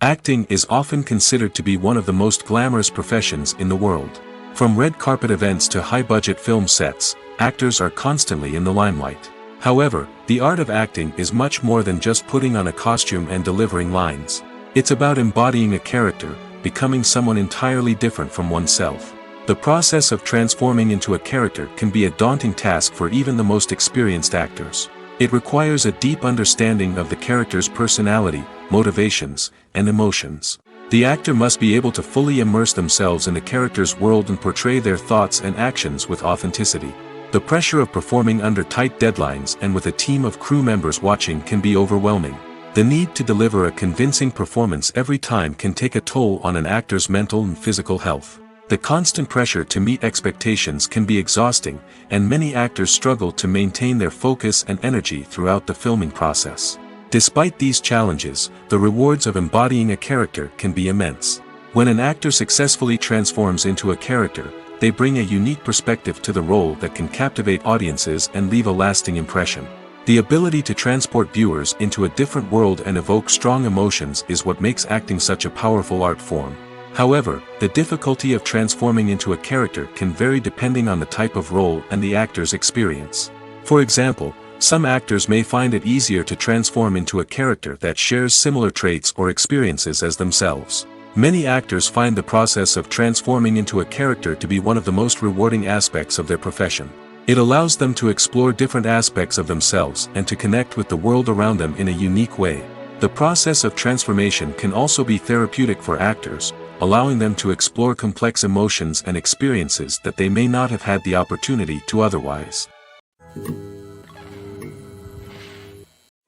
Acting is often considered to be one of the most glamorous professions in the world. From red carpet events to high-budget film sets, actors are constantly in the limelight. However, the art of acting is much more than just putting on a costume and delivering lines. It's about embodying a character, becoming someone entirely different from oneself. The process of transforming into a character can be a daunting task for even the most experienced actors. It requires a deep understanding of the character's personality, motivations, and emotions. The actor must be able to fully immerse themselves in the character's world and portray their thoughts and actions with authenticity. The pressure of performing under tight deadlines and with a team of crew members watching can be overwhelming. The need to deliver a convincing performance every time can take a toll on an actor's mental and physical health. The constant pressure to meet expectations can be exhausting, and many actors struggle to maintain their focus and energy throughout the filming process. Despite these challenges, the rewards of embodying a character can be immense. When an actor successfully transforms into a character, they bring a unique perspective to the role that can captivate audiences and leave a lasting impression. The ability to transport viewers into a different world and evoke strong emotions is what makes acting such a powerful art form. However, the difficulty of transforming into a character can vary depending on the type of role and the actor's experience. For example, some actors may find it easier to transform into a character that shares similar traits or experiences as themselves. Many actors find the process of transforming into a character to be one of the most rewarding aspects of their profession. It allows them to explore different aspects of themselves and to connect with the world around them in a unique way. The process of transformation can also be therapeutic for actors, allowing them to explore complex emotions and experiences that they may not have had the opportunity to otherwise.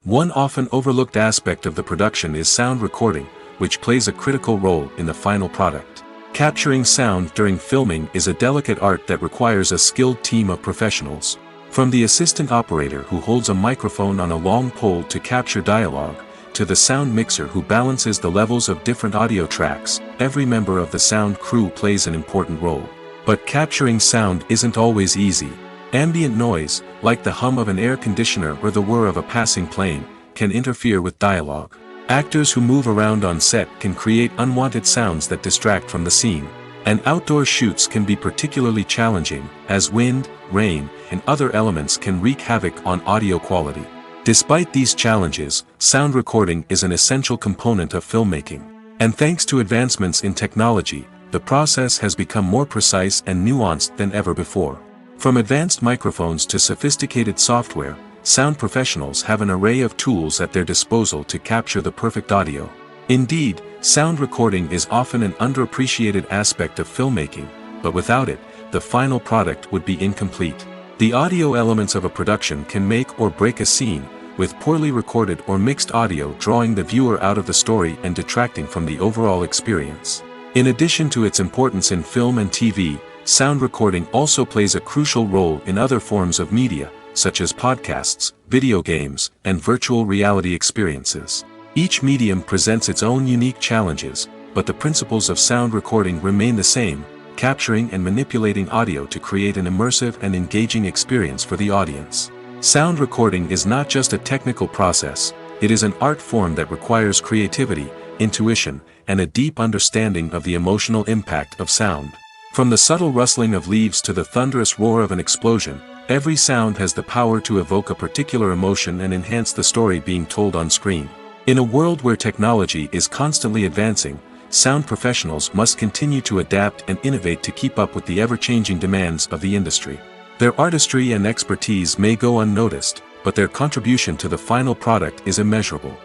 One often overlooked aspect of the production is sound recording, which plays a critical role in the final product. Capturing sound during filming is a delicate art that requires a skilled team of professionals. From the assistant operator who holds a microphone on a long pole to capture dialogue, to the sound mixer who balances the levels of different audio tracks, every member of the sound crew plays an important role. But capturing sound isn't always easy. Ambient noise, like the hum of an air conditioner or the whir of a passing plane, can interfere with dialogue. Actors who move around on set can create unwanted sounds that distract from the scene. And outdoor shoots can be particularly challenging, as wind, rain, and other elements can wreak havoc on audio quality. Despite these challenges, sound recording is an essential component of filmmaking. And thanks to advancements in technology, the process has become more precise and nuanced than ever before. From advanced microphones to sophisticated software, sound professionals have an array of tools at their disposal to capture the perfect audio. Indeed, sound recording is often an underappreciated aspect of filmmaking, but without it, the final product would be incomplete. The audio elements of a production can make or break a scene, with poorly recorded or mixed audio drawing the viewer out of the story and detracting from the overall experience. In addition to its importance in film and TV, sound recording also plays a crucial role in other forms of media, such as podcasts, video games, and virtual reality experiences. Each medium presents its own unique challenges, but the principles of sound recording remain the same, capturing and manipulating audio to create an immersive and engaging experience for the audience. Sound recording is not just a technical process, it is an art form that requires creativity, intuition, and a deep understanding of the emotional impact of sound. From the subtle rustling of leaves to the thunderous roar of an explosion, every sound has the power to evoke a particular emotion and enhance the story being told on screen. In a world where technology is constantly advancing, sound professionals must continue to adapt and innovate to keep up with the ever-changing demands of the industry. Their artistry and expertise may go unnoticed, but their contribution to the final product is immeasurable.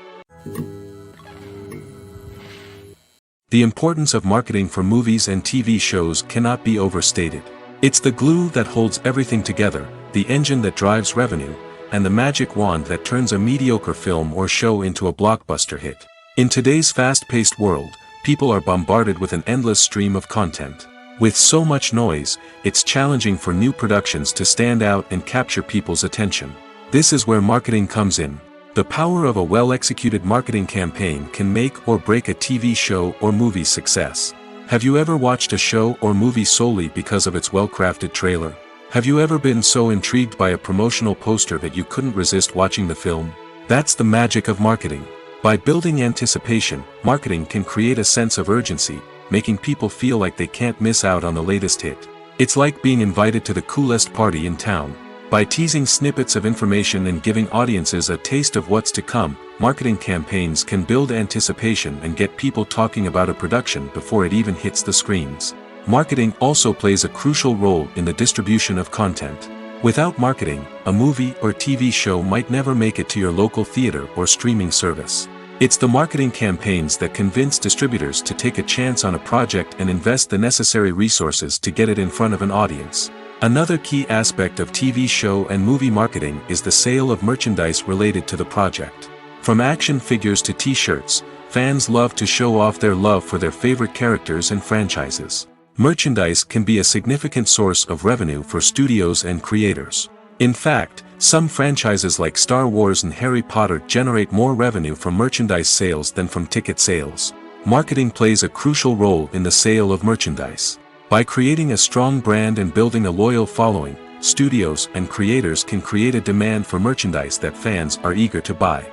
The importance of marketing for movies and TV shows cannot be overstated. It's the glue that holds everything together, the engine that drives revenue, and the magic wand that turns a mediocre film or show into a blockbuster hit. In today's fast-paced world, people are bombarded with an endless stream of content. With so much noise, it's challenging for new productions to stand out and capture people's attention. This is where marketing comes in. The power of a well-executed marketing campaign can make or break a TV show or movie's success. Have you ever watched a show or movie solely because of its well-crafted trailer? Have you ever been so intrigued by a promotional poster that you couldn't resist watching the film? That's the magic of marketing. By building anticipation, marketing can create a sense of urgency, making people feel like they can't miss out on the latest hit. It's like being invited to the coolest party in town. By teasing snippets of information and giving audiences a taste of what's to come, marketing campaigns can build anticipation and get people talking about a production before it even hits the screens. Marketing also plays a crucial role in the distribution of content. Without marketing, a movie or TV show might never make it to your local theater or streaming service. It's the marketing campaigns that convince distributors to take a chance on a project and invest the necessary resources to get it in front of an audience. Another key aspect of TV show and movie marketing is the sale of merchandise related to the project. From action figures to t-shirts, fans love to show off their love for their favorite characters and franchises. Merchandise can be a significant source of revenue for studios and creators. In fact, some franchises like Star Wars and Harry Potter generate more revenue from merchandise sales than from ticket sales. Marketing plays a crucial role in the sale of merchandise. By creating a strong brand and building a loyal following, studios and creators can create a demand for merchandise that fans are eager to buy.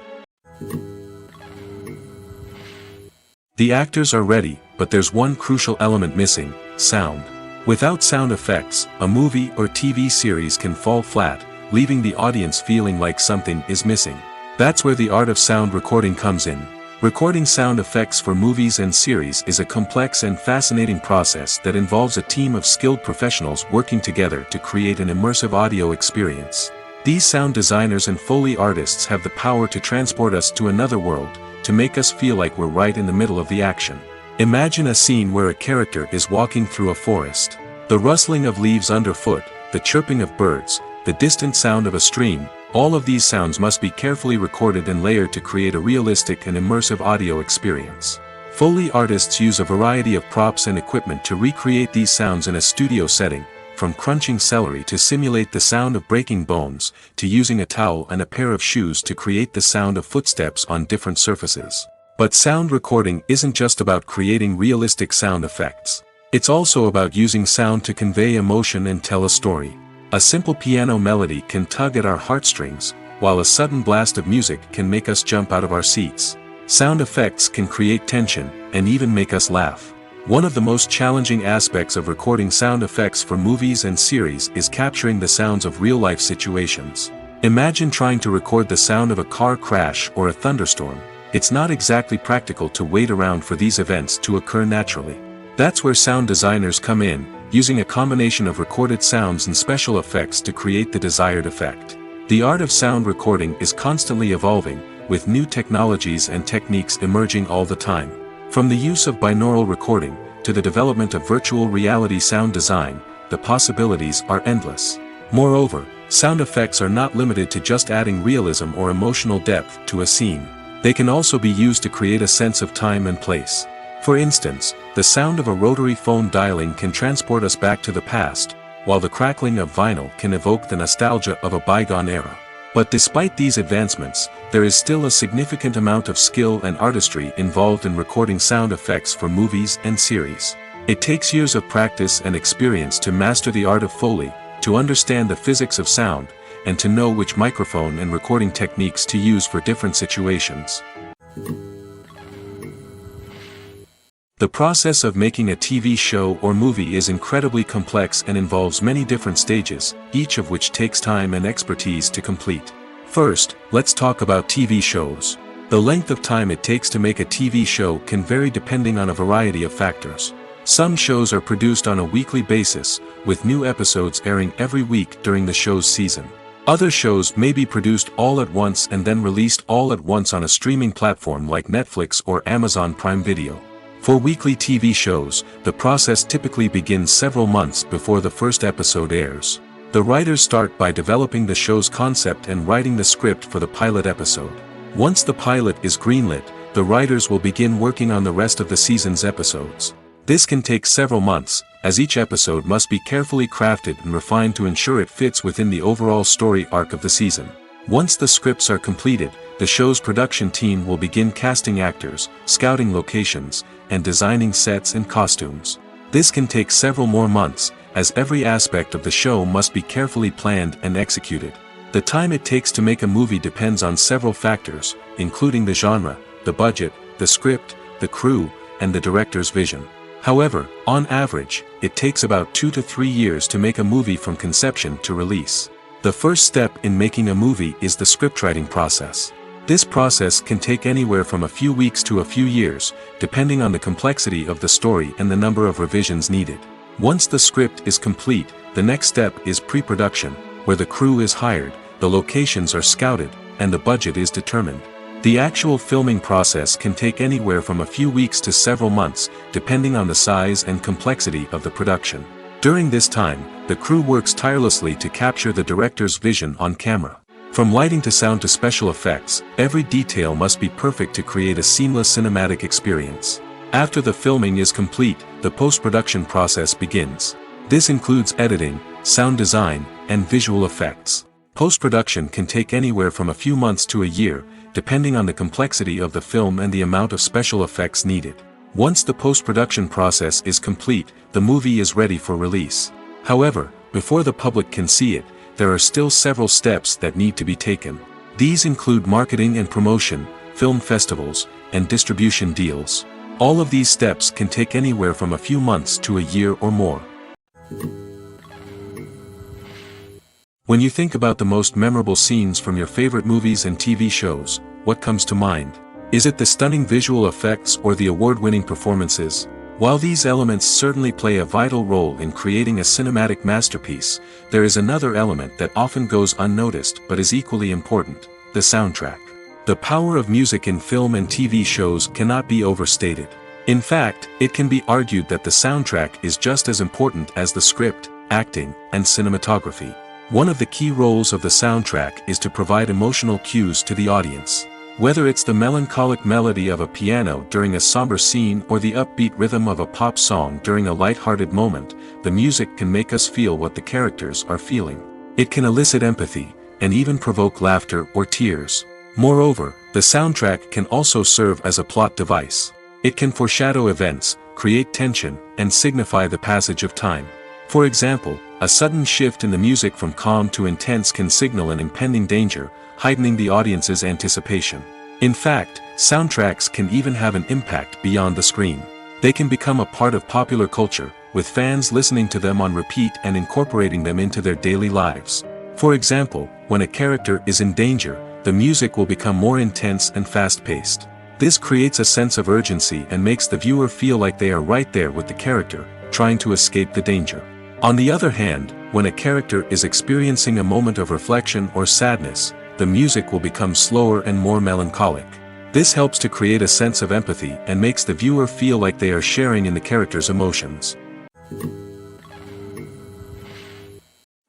The actors are ready, but there's one crucial element missing: sound. Without sound effects, a movie or TV series can fall flat, leaving the audience feeling like something is missing. That's where the art of sound recording comes in. Recording sound effects for movies and series is a complex and fascinating process that involves a team of skilled professionals working together to create an immersive audio experience. These sound designers and Foley artists have the power to transport us to another world, to make us feel like we're right in the middle of the action. Imagine a scene where a character is walking through a forest. The rustling of leaves underfoot, the chirping of birds, the distant sound of a stream, all of these sounds must be carefully recorded and layered to create a realistic and immersive audio experience. Foley artists use a variety of props and equipment to recreate these sounds in a studio setting, from crunching celery to simulate the sound of breaking bones, to using a towel and a pair of shoes to create the sound of footsteps on different surfaces. But sound recording isn't just about creating realistic sound effects. It's also about using sound to convey emotion and tell a story. A simple piano melody can tug at our heartstrings, while a sudden blast of music can make us jump out of our seats. Sound effects can create tension, and even make us laugh. One of the most challenging aspects of recording sound effects for movies and series is capturing the sounds of real-life situations. Imagine trying to record the sound of a car crash or a thunderstorm. It's not exactly practical to wait around for these events to occur naturally. That's where sound designers come in, using a combination of recorded sounds and special effects to create the desired effect. The art of sound recording is constantly evolving, with new technologies and techniques emerging all the time. From the use of binaural recording, to the development of virtual reality sound design, the possibilities are endless. Moreover, sound effects are not limited to just adding realism or emotional depth to a scene. They can also be used to create a sense of time and place. For instance, the sound of a rotary phone dialing can transport us back to the past, while the crackling of vinyl can evoke the nostalgia of a bygone era. But despite these advancements, there is still a significant amount of skill and artistry involved in recording sound effects for movies and series. It takes years of practice and experience to master the art of Foley, to understand the physics of sound, and to know which microphone and recording techniques to use for different situations. The process of making a TV show or movie is incredibly complex and involves many different stages, each of which takes time and expertise to complete. First, let's talk about TV shows. The length of time it takes to make a TV show can vary depending on a variety of factors. Some shows are produced on a weekly basis, with new episodes airing every week during the show's season. Other shows may be produced all at once and then released all at once on a streaming platform like Netflix or Amazon Prime Video. For weekly TV shows, the process typically begins several months before the first episode airs. The writers start by developing the show's concept and writing the script for the pilot episode. Once the pilot is greenlit, the writers will begin working on the rest of the season's episodes. This can take several months, as each episode must be carefully crafted and refined to ensure it fits within the overall story arc of the season. Once the scripts are completed, the show's production team will begin casting actors, scouting locations, and designing sets and costumes. This can take several more months, as every aspect of the show must be carefully planned and executed. The time it takes to make a movie depends on several factors, including the genre, the budget, the script, the crew, and the director's vision. However, on average, it takes about 2 to 3 years to make a movie from conception to release. The first step in making a movie is the scriptwriting process. This process can take anywhere from a few weeks to a few years, depending on the complexity of the story and the number of revisions needed. Once the script is complete, the next step is pre-production, where the crew is hired, the locations are scouted, and the budget is determined. The actual filming process can take anywhere from a few weeks to several months, depending on the size and complexity of the production. During this time, the crew works tirelessly to capture the director's vision on camera. From lighting to sound to special effects, every detail must be perfect to create a seamless cinematic experience. After the filming is complete, the post-production process begins. This includes editing, sound design, and visual effects. Post-production can take anywhere from a few months to a year, depending on the complexity of the film and the amount of special effects needed. Once the post-production process is complete, the movie is ready for release. However, before the public can see it, there are still several steps that need to be taken. These include marketing and promotion, film festivals, and distribution deals. All of these steps can take anywhere from a few months to a year or more. When you think about the most memorable scenes from your favorite movies and TV shows, what comes to mind? Is it the stunning visual effects or the award-winning performances? While these elements certainly play a vital role in creating a cinematic masterpiece, there is another element that often goes unnoticed but is equally important: the soundtrack. The power of music in film and TV shows cannot be overstated. In fact, it can be argued that the soundtrack is just as important as the script, acting, and cinematography. One of the key roles of the soundtrack is to provide emotional cues to the audience. Whether it's the melancholic melody of a piano during a somber scene or the upbeat rhythm of a pop song during a light-hearted moment, the music can make us feel what the characters are feeling. It can elicit empathy, and even provoke laughter or tears. Moreover, the soundtrack can also serve as a plot device. It can foreshadow events, create tension, and signify the passage of time. For example, a sudden shift in the music from calm to intense can signal an impending danger, heightening the audience's anticipation. In fact, soundtracks can even have an impact beyond the screen. They can become a part of popular culture, with fans listening to them on repeat and incorporating them into their daily lives. For example, when a character is in danger, the music will become more intense and fast-paced. This creates a sense of urgency and makes the viewer feel like they are right there with the character, trying to escape the danger. On the other hand, when a character is experiencing a moment of reflection or sadness, the music will become slower and more melancholic. This helps to create a sense of empathy and makes the viewer feel like they are sharing in the character's emotions.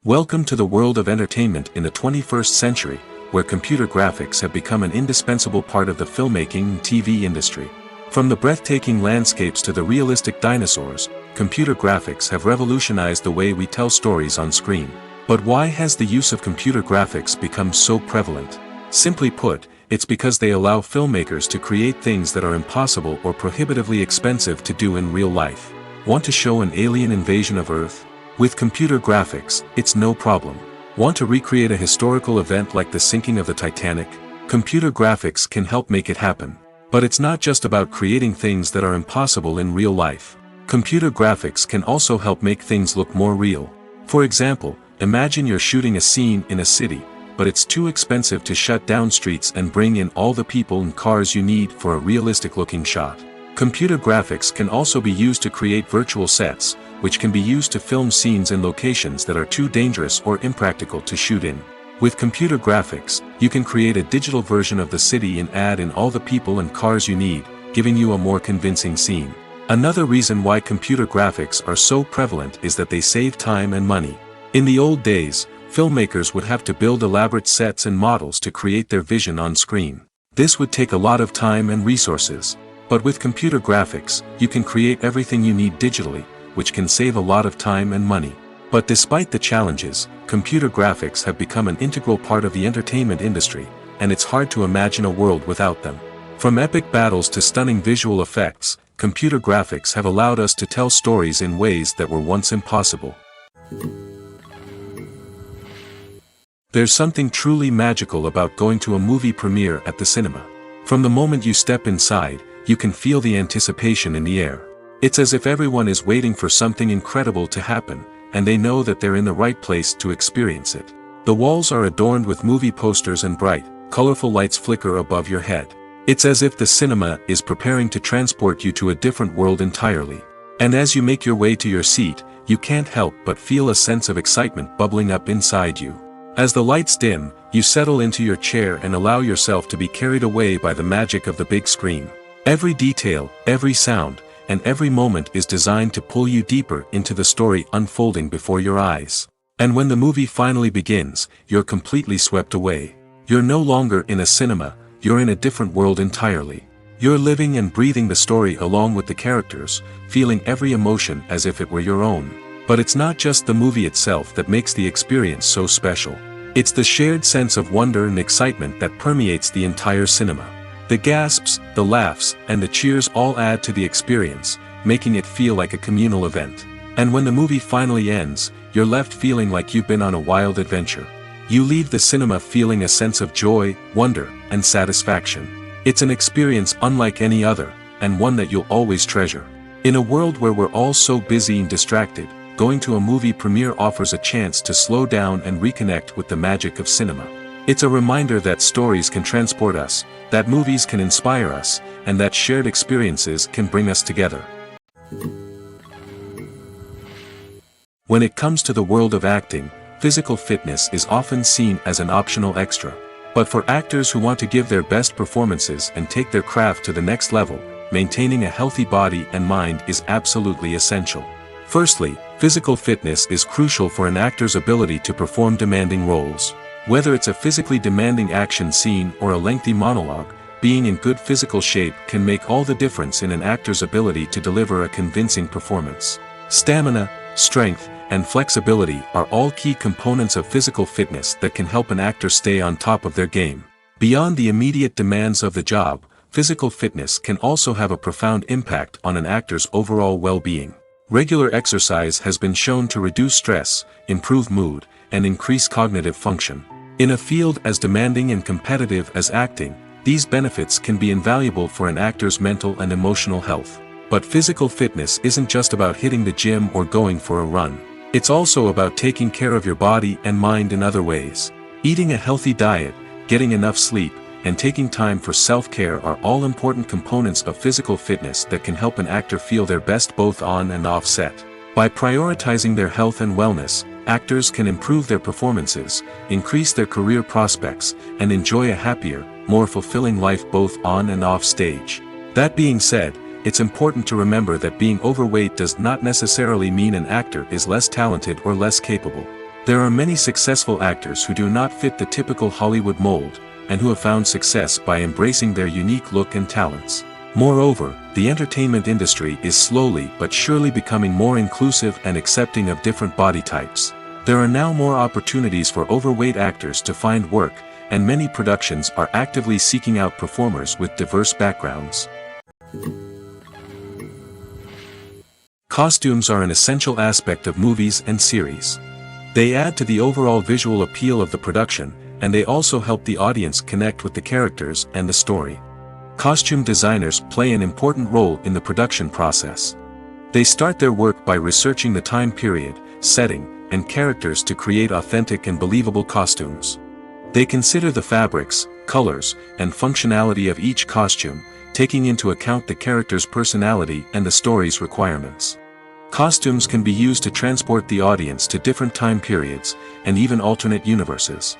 Welcome to the world of entertainment in the 21st century, where computer graphics have become an indispensable part of the filmmaking and TV industry. From the breathtaking landscapes to the realistic dinosaurs, computer graphics have revolutionized the way we tell stories on screen. But why has the use of computer graphics become so prevalent? Simply put, it's because they allow filmmakers to create things that are impossible or prohibitively expensive to do in real life. Want to show an alien invasion of Earth? With computer graphics, it's no problem. Want to recreate a historical event like the sinking of the Titanic? Computer graphics can help make it happen. But it's not just about creating things that are impossible in real life. Computer graphics can also help make things look more real. For example, imagine you're shooting a scene in a city, but it's too expensive to shut down streets and bring in all the people and cars you need for a realistic-looking shot. Computer graphics can also be used to create virtual sets, which can be used to film scenes in locations that are too dangerous or impractical to shoot in. With computer graphics, you can create a digital version of the city and add in all the people and cars you need, giving you a more convincing scene. Another reason why computer graphics are so prevalent is that they save time and money. In the old days, filmmakers would have to build elaborate sets and models to create their vision on screen. This would take a lot of time and resources. But with computer graphics, you can create everything you need digitally, which can save a lot of time and money. But despite the challenges, computer graphics have become an integral part of the entertainment industry, and it's hard to imagine a world without them. From epic battles to stunning visual effects, computer graphics have allowed us to tell stories in ways that were once impossible. There's something truly magical about going to a movie premiere at the cinema. From the moment you step inside, you can feel the anticipation in the air. It's as if everyone is waiting for something incredible to happen, and they know that they're in the right place to experience it. The walls are adorned with movie posters and bright, colorful lights flicker above your head. It's as if the cinema is preparing to transport you to a different world entirely. And as you make your way to your seat, you can't help but feel a sense of excitement bubbling up inside you. As the lights dim, you settle into your chair and allow yourself to be carried away by the magic of the big screen. Every detail, every sound, and every moment is designed to pull you deeper into the story unfolding before your eyes. And when the movie finally begins, you're completely swept away. You're no longer in a cinema, you're in a different world entirely. You're living and breathing the story along with the characters, feeling every emotion as if it were your own. But it's not just the movie itself that makes the experience so special. It's the shared sense of wonder and excitement that permeates the entire cinema. The gasps, the laughs, and the cheers all add to the experience, making it feel like a communal event. And when the movie finally ends, you're left feeling like you've been on a wild adventure. You leave the cinema feeling a sense of joy, wonder, and satisfaction. It's an experience unlike any other, and one that you'll always treasure. In a world where we're all so busy and distracted, going to a movie premiere offers a chance to slow down and reconnect with the magic of cinema. It's a reminder that stories can transport us, that movies can inspire us, and that shared experiences can bring us together. When it comes to the world of acting, physical fitness is often seen as an optional extra. But for actors who want to give their best performances and take their craft to the next level, maintaining a healthy body and mind is absolutely essential. Firstly, physical fitness is crucial for an actor's ability to perform demanding roles. Whether it's a physically demanding action scene or a lengthy monologue, being in good physical shape can make all the difference in an actor's ability to deliver a convincing performance. Stamina, strength, and flexibility are all key components of physical fitness that can help an actor stay on top of their game. Beyond the immediate demands of the job, physical fitness can also have a profound impact on an actor's overall well-being. Regular exercise has been shown to reduce stress, improve mood, and increase cognitive function. In a field as demanding and competitive as acting, these benefits can be invaluable for an actor's mental and emotional health. But physical fitness isn't just about hitting the gym or going for a run. It's also about taking care of your body and mind in other ways. Eating a healthy diet, getting enough sleep, and taking time for self-care are all important components of physical fitness that can help an actor feel their best both on and off set. By prioritizing their health and wellness, actors can improve their performances, increase their career prospects, and enjoy a happier, more fulfilling life both on and off stage. That being said, it's important to remember that being overweight does not necessarily mean an actor is less talented or less capable. There are many successful actors who do not fit the typical Hollywood mold, and who have found success by embracing their unique look and talents. Moreover, the entertainment industry is slowly but surely becoming more inclusive and accepting of different body types. There are now more opportunities for overweight actors to find work, and many productions are actively seeking out performers with diverse backgrounds. Costumes are an essential aspect of movies and series. They add to the overall visual appeal of the production, and they also help the audience connect with the characters and the story. Costume designers play an important role in the production process. They start their work by researching the time period, setting, and characters to create authentic and believable costumes. They consider the fabrics, colors, and functionality of each costume, taking into account the character's personality and the story's requirements. Costumes can be used to transport the audience to different time periods, and even alternate universes.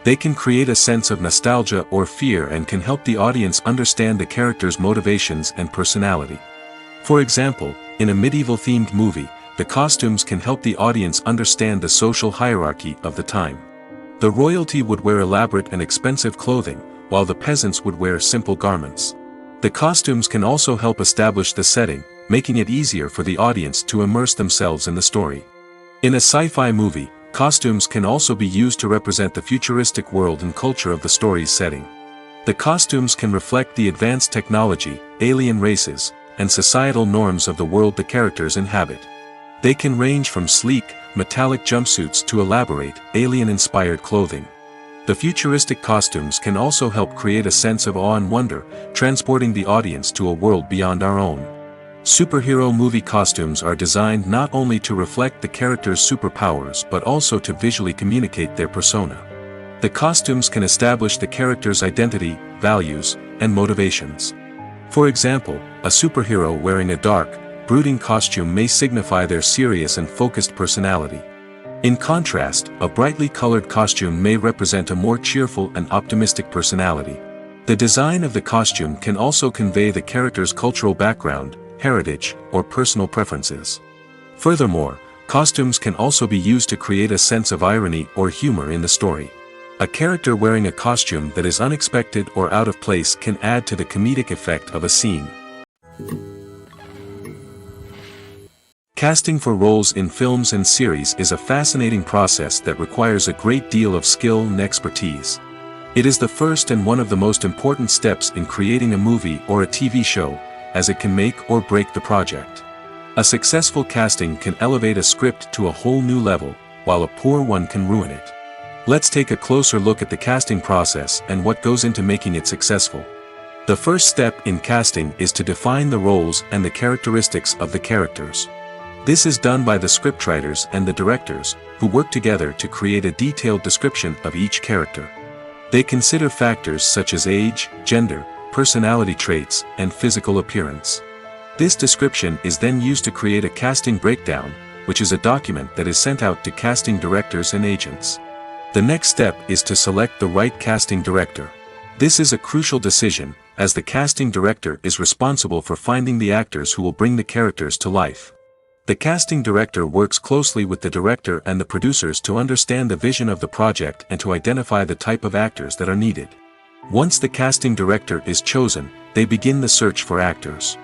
They can create a sense of nostalgia or fear and can help the audience understand the character's motivations and personality. For example, in a medieval-themed movie, the costumes can help the audience understand the social hierarchy of the time. The royalty would wear elaborate and expensive clothing, while the peasants would wear simple garments. The costumes can also help establish the setting, making it easier for the audience to immerse themselves in the story. In a sci-fi movie, costumes can also be used to represent the futuristic world and culture of the story's setting. The costumes can reflect the advanced technology, alien races, and societal norms of the world the characters inhabit. They can range from sleek, metallic jumpsuits to elaborate, alien-inspired clothing. The futuristic costumes can also help create a sense of awe and wonder, transporting the audience to a world beyond our own. Superhero movie costumes are designed not only to reflect the character's superpowers but also to visually communicate their persona. The costumes can establish the character's identity, values, and motivations. For example, a superhero wearing a dark, brooding costume may signify their serious and focused personality. In contrast, a brightly colored costume may represent a more cheerful and optimistic personality. The design of the costume can also convey the character's cultural background, heritage, or personal preferences. Furthermore, costumes can also be used to create a sense of irony or humor in the story. A character wearing a costume that is unexpected or out of place can add to the comedic effect of a scene. Casting for roles in films and series is a fascinating process that requires a great deal of skill and expertise. It is the first and one of the most important steps in creating a movie or a TV show, as it can make or break the project. A successful casting can elevate a script to a whole new level, while a poor one can ruin it. Let's take a closer look at the casting process and what goes into making it successful. The first step in casting is to define the roles and the characteristics of the characters. This is done by the scriptwriters and the directors, who work together to create a detailed description of each character. They consider factors such as age, gender, personality traits, and physical appearance. This description is then used to create a casting breakdown, which is a document that is sent out to casting directors and agents. The next step is to select the right casting director. This is a crucial decision, as the casting director is responsible for finding the actors who will bring the characters to life. The casting director works closely with the director and the producers to understand the vision of the project and to identify the type of actors that are needed. Once the casting director is chosen, they begin the search for actors.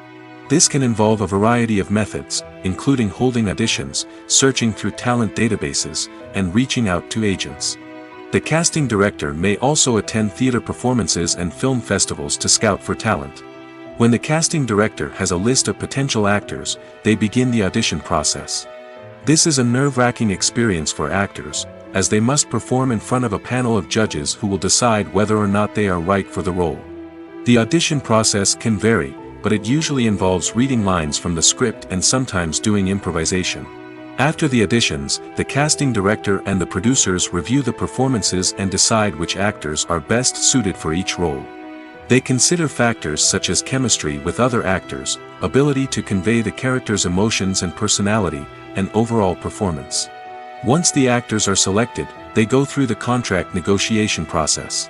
This can involve a variety of methods, including holding auditions, searching through talent databases, and reaching out to agents. The casting director may also attend theater performances and film festivals to scout for talent. When the casting director has a list of potential actors, they begin the audition process. This is a nerve-wracking experience for actors, as they must perform in front of a panel of judges who will decide whether or not they are right for the role. The audition process can vary, but it usually involves reading lines from the script and sometimes doing improvisation. After the auditions, the casting director and the producers review the performances and decide which actors are best suited for each role. They consider factors such as chemistry with other actors, ability to convey the character's emotions and personality, and overall performance. Once the actors are selected, they go through the contract negotiation process.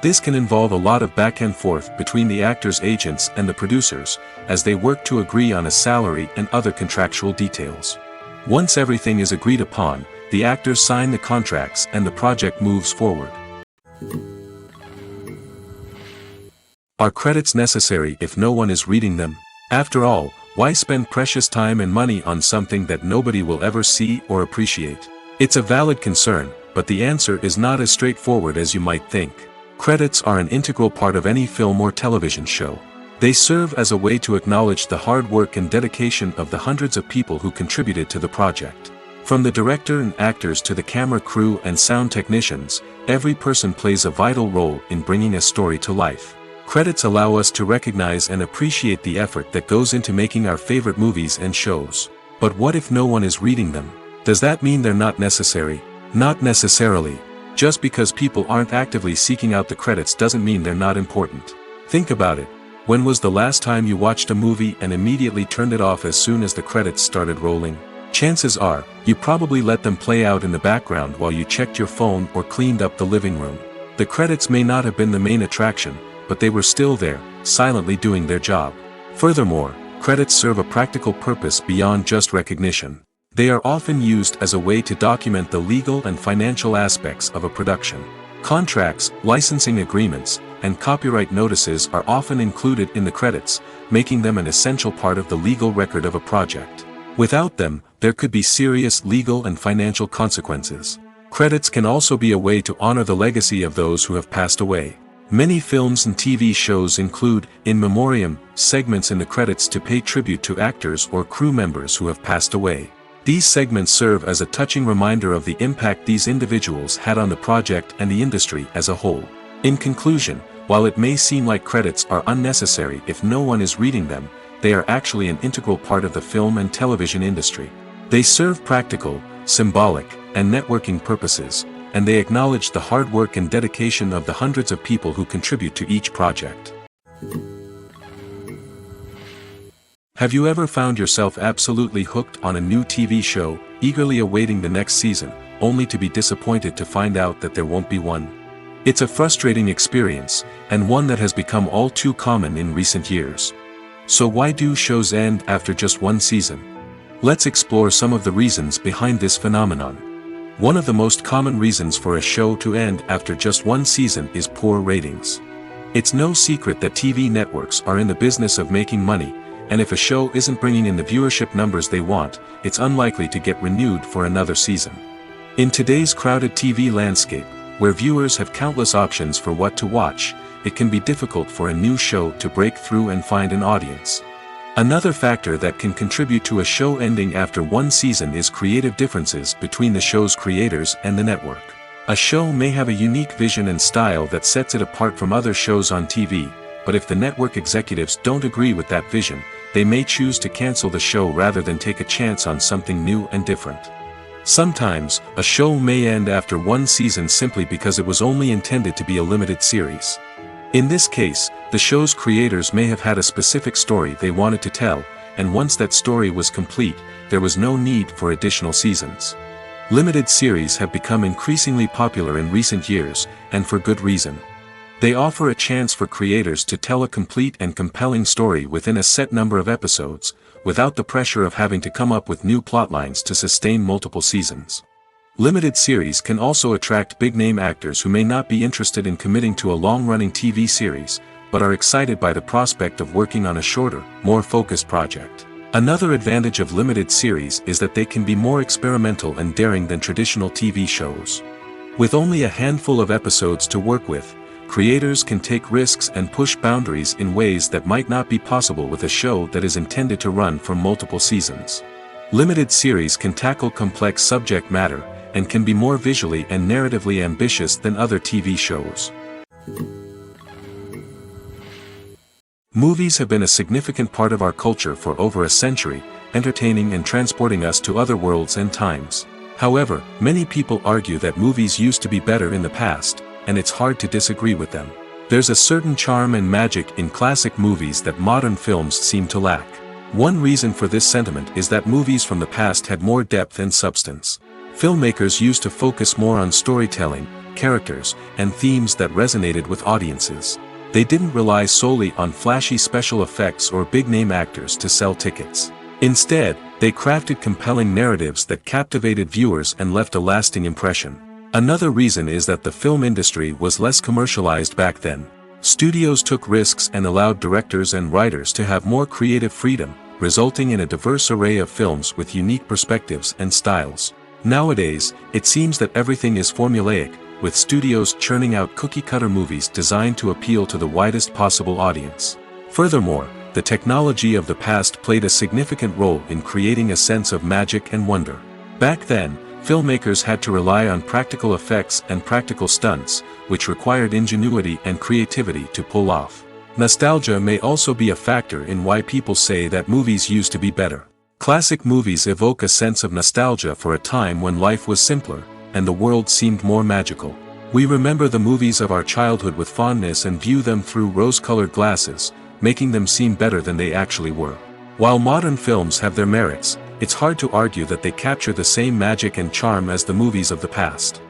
This can involve a lot of back and forth between the actors' agents and the producers, as they work to agree on a salary and other contractual details. Once everything is agreed upon, the actors sign the contracts and the project moves forward. Are credits necessary if no one is reading them? After all, why spend precious time and money on something that nobody will ever see or appreciate? It's a valid concern, but the answer is not as straightforward as you might think. Credits are an integral part of any film or television show. They serve as a way to acknowledge the hard work and dedication of the hundreds of people who contributed to the project. From the director and actors to the camera crew and sound technicians, every person plays a vital role in bringing a story to life. Credits allow us to recognize and appreciate the effort that goes into making our favorite movies and shows. But what if no one is reading them? Does that mean they're not necessary? Not necessarily. Just because people aren't actively seeking out the credits doesn't mean they're not important. Think about it. When was the last time you watched a movie and immediately turned it off as soon as the credits started rolling? Chances are, you probably let them play out in the background while you checked your phone or cleaned up the living room. The credits may not have been the main attraction, but they were still there, silently doing their job. Furthermore, credits serve a practical purpose beyond just recognition. They are often used as a way to document the legal and financial aspects of a production. Contracts, licensing agreements, and copyright notices are often included in the credits, making them an essential part of the legal record of a project. Without them, there could be serious legal and financial consequences. Credits can also be a way to honor the legacy of those who have passed away. Many films and TV shows include, in memoriam, segments in the credits to pay tribute to actors or crew members who have passed away. These segments serve as a touching reminder of the impact these individuals had on the project and the industry as a whole. In conclusion, while it may seem like credits are unnecessary if no one is reading them, they are actually an integral part of the film and television industry. They serve practical, symbolic, and networking purposes, and they acknowledge the hard work and dedication of the hundreds of people who contribute to each project. Have you ever found yourself absolutely hooked on a new TV show, eagerly awaiting the next season, only to be disappointed to find out that there won't be one? It's a frustrating experience, and one that has become all too common in recent years. So why do shows end after just one season? Let's explore some of the reasons behind this phenomenon. One of the most common reasons for a show to end after just one season is poor ratings. It's no secret that TV networks are in the business of making money, and if a show isn't bringing in the viewership numbers they want, it's unlikely to get renewed for another season. In today's crowded TV landscape, where viewers have countless options for what to watch, it can be difficult for a new show to break through and find an audience. Another factor that can contribute to a show ending after one season is creative differences between the show's creators and the network. A show may have a unique vision and style that sets it apart from other shows on TV, but if the network executives don't agree with that vision, they may choose to cancel the show rather than take a chance on something new and different. Sometimes, a show may end after one season simply because it was only intended to be a limited series. In this case, the show's creators may have had a specific story they wanted to tell, and once that story was complete, there was no need for additional seasons. Limited series have become increasingly popular in recent years, and for good reason. They offer a chance for creators to tell a complete and compelling story within a set number of episodes, without the pressure of having to come up with new plotlines to sustain multiple seasons. Limited series can also attract big-name actors who may not be interested in committing to a long-running TV series, but are excited by the prospect of working on a shorter, more focused project. Another advantage of limited series is that they can be more experimental and daring than traditional TV shows. With only a handful of episodes to work with, creators can take risks and push boundaries in ways that might not be possible with a show that is intended to run for multiple seasons. Limited series can tackle complex subject matter, and can be more visually and narratively ambitious than other TV shows. Movies have been a significant part of our culture for over a century, entertaining and transporting us to other worlds and times. However, many people argue that movies used to be better in the past, and it's hard to disagree with them. There's a certain charm and magic in classic movies that modern films seem to lack. One reason for this sentiment is that movies from the past had more depth and substance. Filmmakers used to focus more on storytelling, characters, and themes that resonated with audiences. They didn't rely solely on flashy special effects or big-name actors to sell tickets. Instead, they crafted compelling narratives that captivated viewers and left a lasting impression. Another reason is that the film industry was less commercialized back then. Studios took risks and allowed directors and writers to have more creative freedom, resulting in a diverse array of films with unique perspectives and styles. Nowadays, it seems that everything is formulaic, with studios churning out cookie-cutter movies designed to appeal to the widest possible audience. Furthermore, the technology of the past played a significant role in creating a sense of magic and wonder. Back then, filmmakers had to rely on practical effects and practical stunts, which required ingenuity and creativity to pull off. Nostalgia may also be a factor in why people say that movies used to be better. Classic movies evoke a sense of nostalgia for a time when life was simpler, and the world seemed more magical. We remember the movies of our childhood with fondness and view them through rose-colored glasses, making them seem better than they actually were. While modern films have their merits, it's hard to argue that they capture the same magic and charm as the movies of the past.